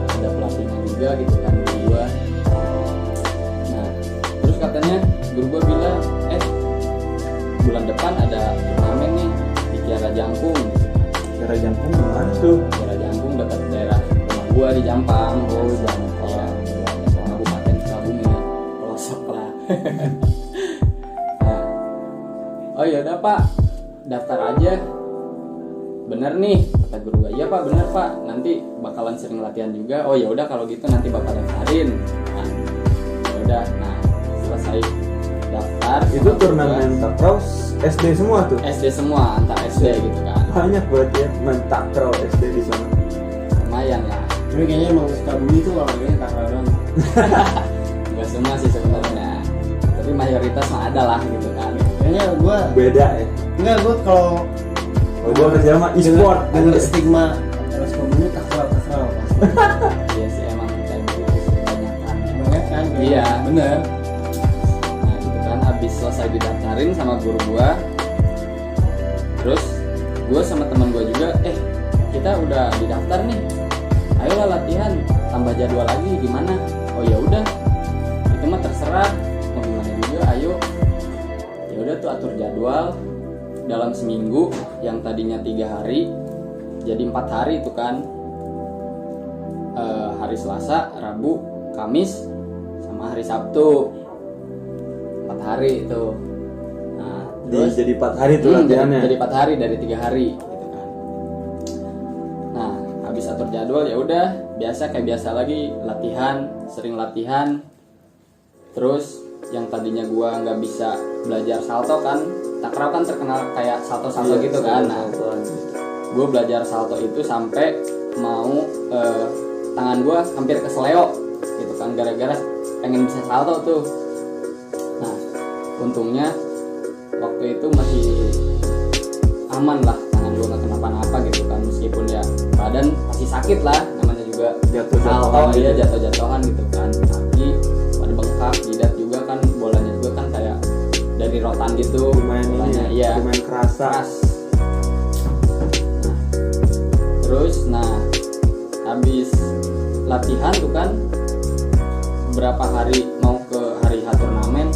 ada pelatihnya juga gitu kan, guru gua. Nah, terus katanya guru gua bilang, bulan depan ada turnamen nih di Kiara Jangkung. Kiara Jangkung gimana tuh? Kiara Jangkung dekat daerah rumah gua di Jampang. Oh, Jampang. Iya, Kabupaten Sukabumi, pelosok lah. Nah, oh ya udah Pak, daftar aja. Bener nih kata guru gua. Iya Pak, bener Pak, nanti bakalan sering latihan juga. Oh ya udah kalau gitu nanti bakal daftarin. Nah, ya udah. Nah, selesai daftar. Itu turnamen takraw SD semua tuh. SD semua, antar SD gitu kan. Banyak berarti ya main takraw SD di sana. Lumayan lah. Tapi kayaknya emang Sukabumi tuh olahraganya takraw doang. Enggak semua sih sebenarnya, tapi mayoritas mah ada lah gitu kan. Kayaknya gua Beda ya. enggak, gua kalau Gua kerja sama e-sport. dengan stigma terus Sukabumi takraw pasti. Iya sih emang kayak gitu kebanyakan. Banyak kan? Iya bener. Nah gitu kan, habis selesai didaftarin sama guru gua, terus gua sama teman gua juga, kita udah didaftar nih, ayolah latihan, tambah jadwal lagi gimana? Oh ya udah, itu mah terserah, mau gimana juga, ayo. Ya udah tuh atur jadwal dalam seminggu, yang tadinya 3 hari jadi 4 hari itu kan. Hari Selasa, Rabu, Kamis, sama hari Sabtu, 4 hari itu. Nah, terus Jadi 4 hari tuh latihannya. jadi 4 hari dari 3 hari gitu kan. Nah habis atur jadwal ya udah biasa kayak biasa lagi latihan, sering latihan. Terus yang tadinya gua nggak bisa belajar salto kan, takraw kan terkenal kayak salto-salto gitu kan. Nah gua belajar salto itu sampai mau tangan gua hampir keseleo gitu kan, gara-gara pengen bisa salto tuh. Nah untungnya waktu itu masih aman lah, tangan gue gak kenapa-napa gitu kan, meskipun ya badan masih sakit lah, namanya juga Jatuh-jatuhan salto, gitu. ya jatuh-jatuhan gitu kan, kaki pada bengkak, jidat juga kan, bolanya juga kan kayak dari rotan gitu, Lumayan ini bolanya, ya, iya, lumayan kerasa. keras. Terus nah habis latihan tuh kan berapa hari mau ke hari H turnamen,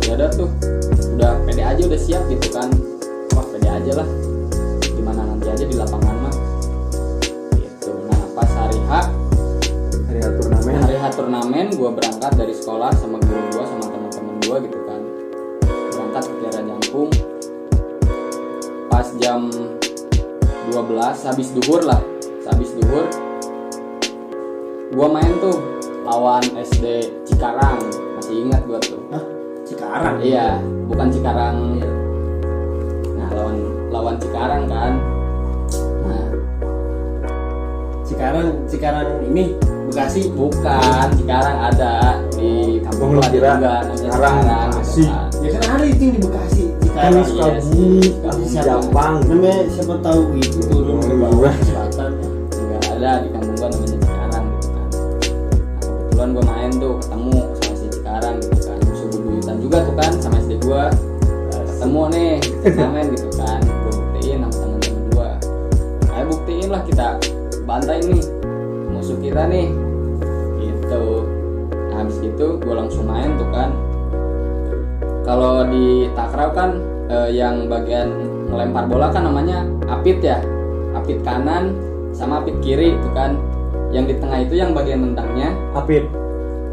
ya udah tuh udah pede aja, udah siap gitu kan. Wah pede aja lah, gimana nanti aja di lapangan mah gitu. Nah pas hari H turnamen gue berangkat dari sekolah sama guru gue sama teman-teman gue gitu kan, berangkat ke Kiara Jangkung pas jam 12 habis duhur gue main tuh lawan SD Cikarang, masih ingat gue tuh. Cikarang? Iya, bukan Cikarang. Nah lawan Cikarang kan. Nah Cikarang ini Bekasi. Bukan, Cikarang ada di kampung gua kira juga namanya Cikarang, Cikarang Bekasi. gitu kan. Ya kan ada itu yang di Bekasi. Kan Cikarang. Sukabumi, Jampang. Namanya siapa tahu itu turun ke bawah ke selatan. Enggak ada di kampung gua namanya Cikarang gitu kan. Nah, kebetulan gua main tuh ketemu sama si Cikarang gitu kan. Musuh bebuyutan juga tuh kan sama SD gua. Ketemu nih, kita main gitu kan. Gua buktiin sama temen-temen gua. Ayo buktiin lah, kita bantai nih musuh kita nih gitu. Nah habis gitu gue langsung main tuh kan. Kalau di takraw kan yang bagian melempar bola kan namanya apit ya, apit kanan sama apit kiri tuh kan. Yang di tengah itu yang bagian tendangnya apit.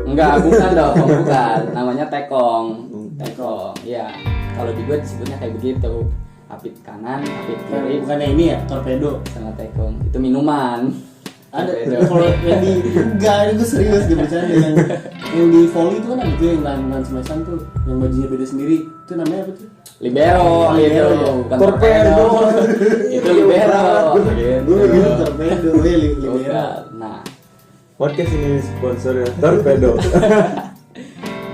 Enggak, bukan dong, bukan. Namanya tekong. Tekong ya, kalau di gue disebutnya kayak begitu. Apit kanan, apit kiri. Bukannya ini ya, torpedo sama tekong. Itu minuman. Ada kalau yang di enggak, gue serius gak bercanda. Yang di volley itu kan ada tuh yang lawan smash-an tuh, yang bajunya beda sendiri. Itu namanya apa tuh? Libero, libero itu ya. bukan Torpedo. Itu libero. Gue gitu torpedo, ya libero. Nah, podcast ini sponsor ya Torpedo.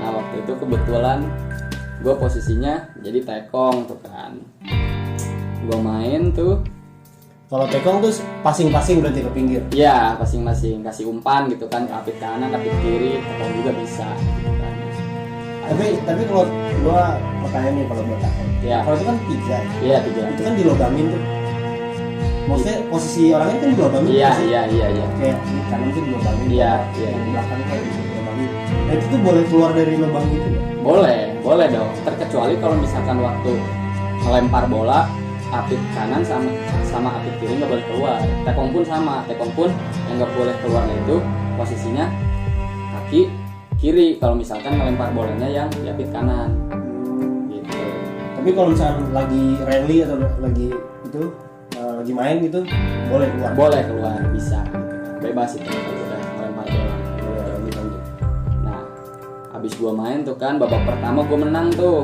nah waktu itu kebetulan gue posisinya jadi tekong tuh kan. Gue main tuh. Kalau tekong tuh passing-passing berarti ke pinggir. Iya, masing-masing kasih umpan gitu kan, apit kanan, apit kiri, tekong juga bisa gitu kan. Tapi kalau gua pertanyaan nih kalau buat tekong. Ya. Kalau itu kan 3. Iya, 3. Itu kan dilobangin tuh. Maksudnya posisi orangnya kan dilobangin. Iya. Kayak di kanan tuh dilobangin. Iya. Di belakang kan dilobangin. Nah, itu tuh boleh keluar dari lubang itu ya? Boleh dong. Terkecuali kalau misalkan waktu melempar bola apit kanan sama apit kiri nggak boleh keluar. Tekong pun sama, tekong pun yang nggak boleh keluar itu posisinya kaki kiri kalau misalkan ngelempar bolanya yang di apit kanan. Gitu. Tapi kalau misalkan lagi rally atau lagi itu lagi main gitu boleh keluar. Boleh keluar, bisa. Bebas itu kalau udah ngelempar bola. Nah, habis gua main tuh kan babak pertama gua menang tuh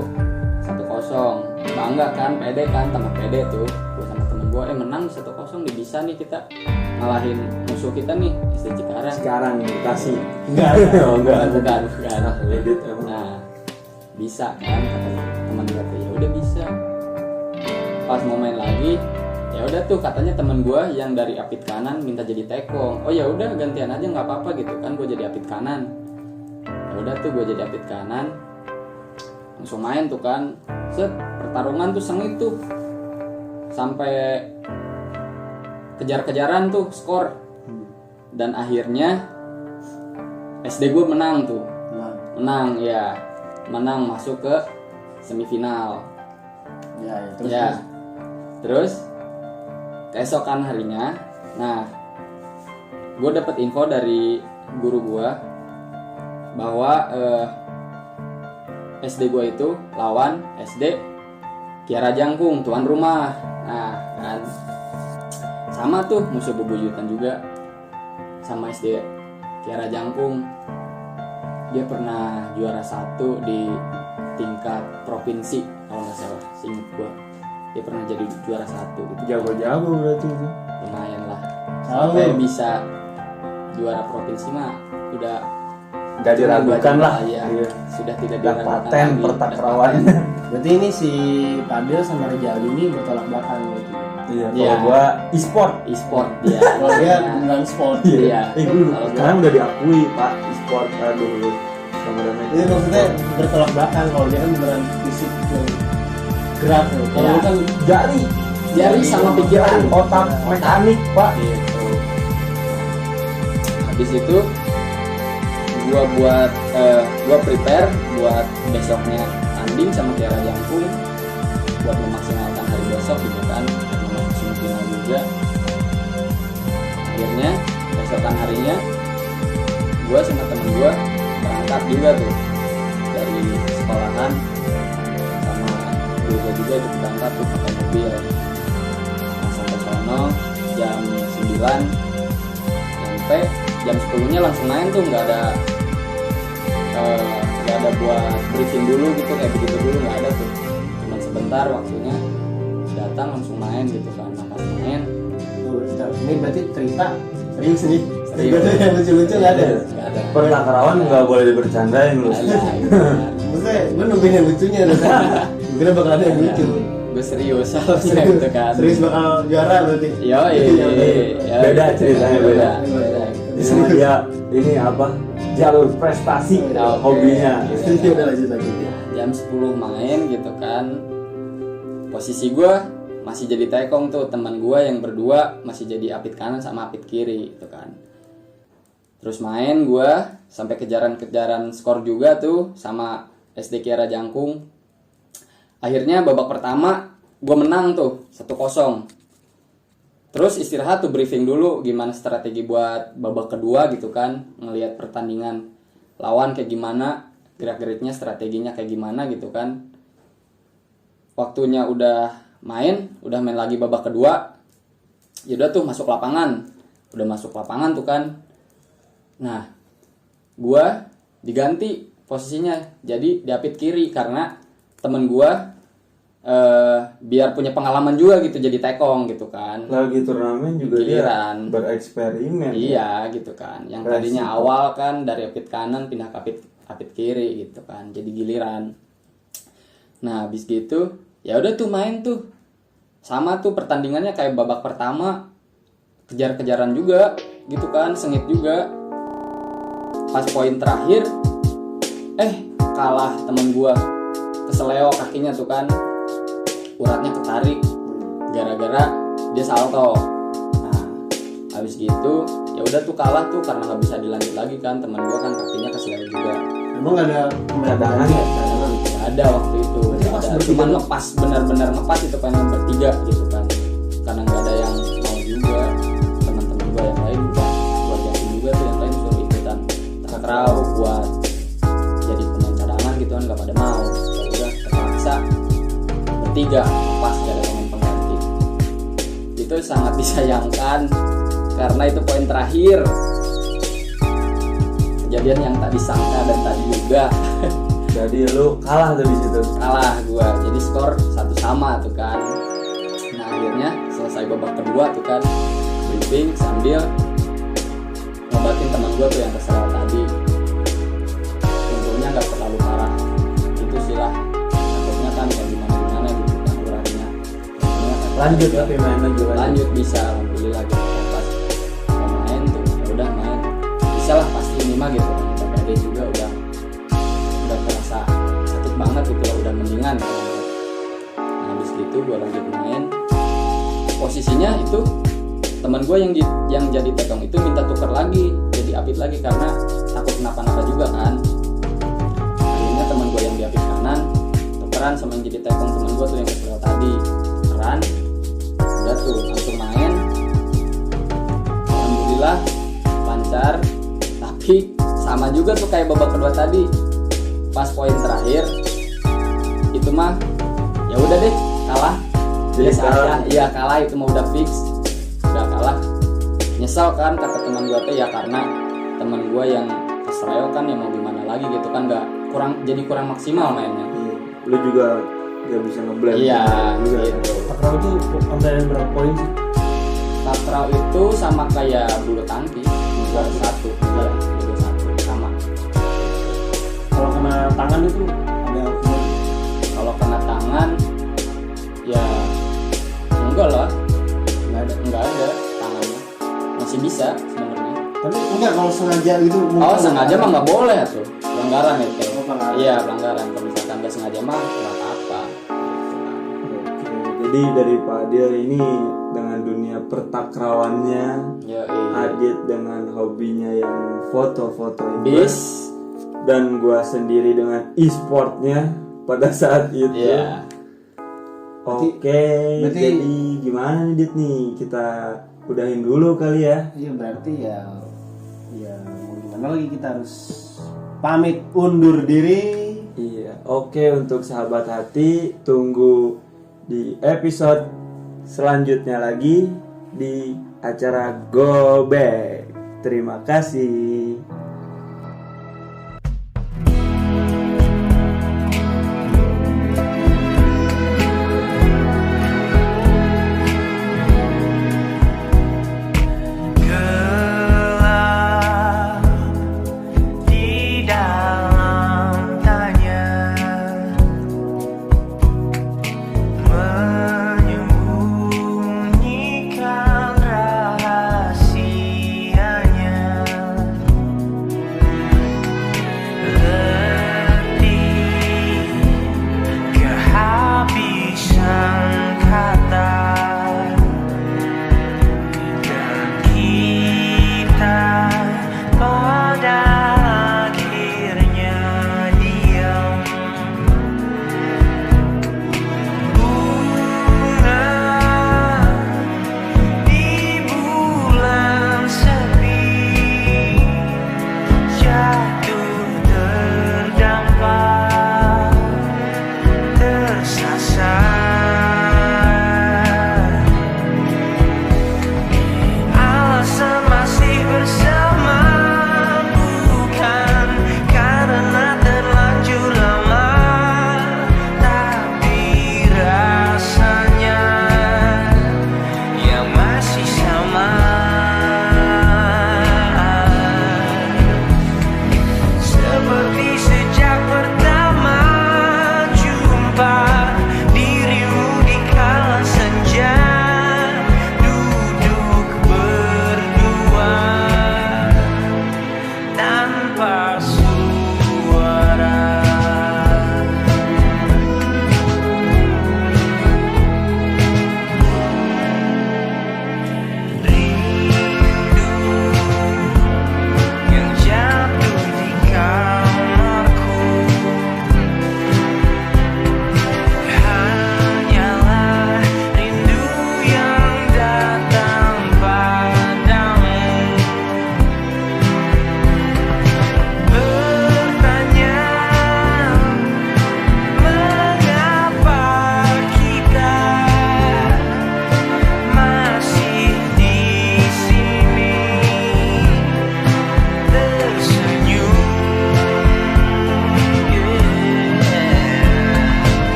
1-0. Bangga kan, pede kan, tambah pede tuh. Gue sama temen gue, menang 1-0 nih, bisa nih kita ngalahin musuh kita nih, SD Cikarang. Sekarang Bekasi. Enggak. Bukan. Edit emang. Nah, bisa kan, kata temen gue tuh, ya udah bisa. Pas mau main lagi, ya udah tuh katanya temen gue yang dari apit kanan minta jadi tekong. Oh ya udah gantian aja nggak apa-apa gitu kan, gue jadi apit kanan. Ya udah tuh gue jadi apit kanan. Langsung main tuh kan, set pertarungan tuh sengit tuh sampai kejar-kejaran tuh skor. Dan akhirnya SD gue menang tuh, menang masuk ke semifinal. Terus keesokan harinya, nah gue dapet info dari guru gue bahwa SD gue itu lawan SD Kiara Jangkung, tuan rumah. Nah kan sama tuh musuh bebuyutan juga sama SD Kiara Jangkung. Dia pernah juara 1 di tingkat provinsi kalau nggak salah, seinget gue. Dia pernah jadi juara 1 gitu. Jago-jago berarti itu. Lumayan lah. Sampai bisa juara provinsi mah udah nggak diragukan lah ya. Iya. Sudah tidak diragukan paten pertakrawan. Berarti ini si Padel sama Rijal ini bertolak belakang gitu. Iya, kalau gua e-sport ya. Kalau dia beneran sport. Iya. Sekarang udah diakui Pak e-sport dulu. Ini maksudnya bertolak belakang, kalau dia kan beneran fisik gerak tuh. Kalau Ya. kan Jari sama pikiran, otak mekanik Pak. Gitu. Habis itu gua prepare buat besoknya tanding sama Kiara Jangkung buat memaksimalkan hari besok gitu kan, masuk semifinal juga. Akhirnya besokan harinya gua sama temen gua berangkat juga tuh dari sekolahan, sama gua juga ikut berangkat tuh pakai mobil. Nah, sampai sono jam 9 sampai jam 10-nya langsung main tuh, nggak ada buat briefing dulu gitu, kayak begitu dulu nggak ada tuh, cuma sebentar waktunya datang langsung main gitu kan. Nah pas main ini berarti cerita Serius nih. Serius. Gak ada yang lucu-lucu nggak ada. Nggak ada. Pertakaran nggak boleh dibercandain lu. Maksudnya gue nungguin yang lucunya nih. Gue kira bakal ada yang lucu. Gue serius harusnya gitu kan. Serius bakal juara berarti. Beda ceritanya, beda. Sama dia ini apa? Jalur prestasi hobinya. Udah lanjut lagi. Jam 10 main gitu kan. Posisi gue masih jadi tekong tuh, teman gue yang berdua masih jadi apit kanan sama apit kiri gitu kan. Terus main gue sampai kejaran-kejaran skor juga tuh sama SD Kiara Jangkung. Akhirnya babak pertama gue menang tuh 1-0. Terus istirahat tuh, briefing dulu gimana strategi buat babak kedua gitu kan, ngelihat pertandingan lawan kayak gimana, gerak-geriknya, strateginya kayak gimana gitu kan. Waktunya udah main lagi babak kedua. Ya udah tuh masuk lapangan. Udah masuk lapangan tuh kan. Nah, gua diganti posisinya jadi di apit kiri karena temen gua biar punya pengalaman juga gitu jadi tekong gitu kan. Lagi turnamen juga giliran dia bereksperimen. Iya gitu kan. Yang tadinya awal kan dari apit kanan pindah ke apit kiri gitu kan. Jadi giliran. Nah, habis gitu ya udah tuh main tuh. Sama tuh pertandingannya kayak babak pertama kejar-kejaran juga gitu kan, sengit juga. Pas poin terakhir kalah temen gua, keseleo kakinya tuh kan, uratnya ketarik gara-gara dia salto. Nah habis gitu ya udah tuh kalah tuh karena nggak bisa dilanjut lagi kan, temen gua kan kakinya keseleo juga. Emang nggak ada cadangan ya? Nggak ada waktu itu, cuma ngepas, benar-benar ngepas itu pengen bertiga gitu kan, karena nggak ada yang mau juga. Teman-teman gua yang lain udah gua ganti juga tuh, yang lain suruh ikutan takraw buat jadi pemain cadangan gitu kan, nggak pada mau. Ya udah terpaksa bertiga pas nggak ada pemain pengganti. Itu sangat disayangkan karena itu poin terakhir, kejadian yang tak disangka dan tak diduga. Jadi lu kalah tuh di situ. Kalah gua, jadi skor 1-1 tuh kan. Nah akhirnya selesai babak kedua tuh kan, briefing sambil ngobatin teman gua tuh yang keseleo tadi. Untungnya nggak terlalu parah, itu sih lah. Takutnya kan kayak gimana gitu kan uratnya. Lanjut tapi mainnya juga lanjut bisa, alhamdulillah gitu. Pas main tuh ya udah main bisa lah pasti ini mah gitu. Kita gede juga udah terasa sakit banget gitu lah, udah mendingan. Nah habis gitu gue lanjut main. Posisinya itu teman gue yang jadi tekong itu minta tuker lagi jadi apit lagi karena takut kenapa-napa juga kan. Akhirnya teman gue yang di apit kanan tukeran sama yang jadi tekong teman gue tuh yang keseleo tadi, tukeran. Udah tuh langsung main, alhamdulillah lancar. Tapi sama juga tuh kayak babak kedua tadi, pas poin terakhir itu mah ya udah deh kalah. Jadi kalah. Iya kalah, itu mah udah fix, udah kalah. Nyesel kan kata teman gue teh, ya karena teman gue yang keseleo kan, ya mau gimana lagi gitu kan, jadi kurang maksimal mainnya. Lu juga gak bisa ngeblend. Iya gitu. Takraw itu sampai berapa poin sih? Takraw itu sama kayak bulu tangkis, 1 ya, 1 sama. Kalau kena tangan itu ada hukuman? Kalau kena tangan ya enggak lah, enggak ada tangannya, masih bisa sebenarnya. Tapi enggak kalau sengaja gitu. Oh sengaja mah nggak boleh tuh, pelanggaran itu. Pelanggaran. Iya pelanggaran, kalau misalkan nggak sengaja mah nggak apa-apa. Jadi dari Pak Adil ini dengan dunia pertakrawannya, Adit dengan hobinya yang foto-foto bis, dan gua sendiri dengan e-sportnya pada saat itu. Iya. Oke, jadi gimana nih Dit nih? Kita udahin dulu kali ya. Iya berarti ya mau gimana lagi, kita harus pamit undur diri. Iya, oke, untuk sahabat hati, tunggu di episode selanjutnya lagi di acara Go Back. Terima kasih.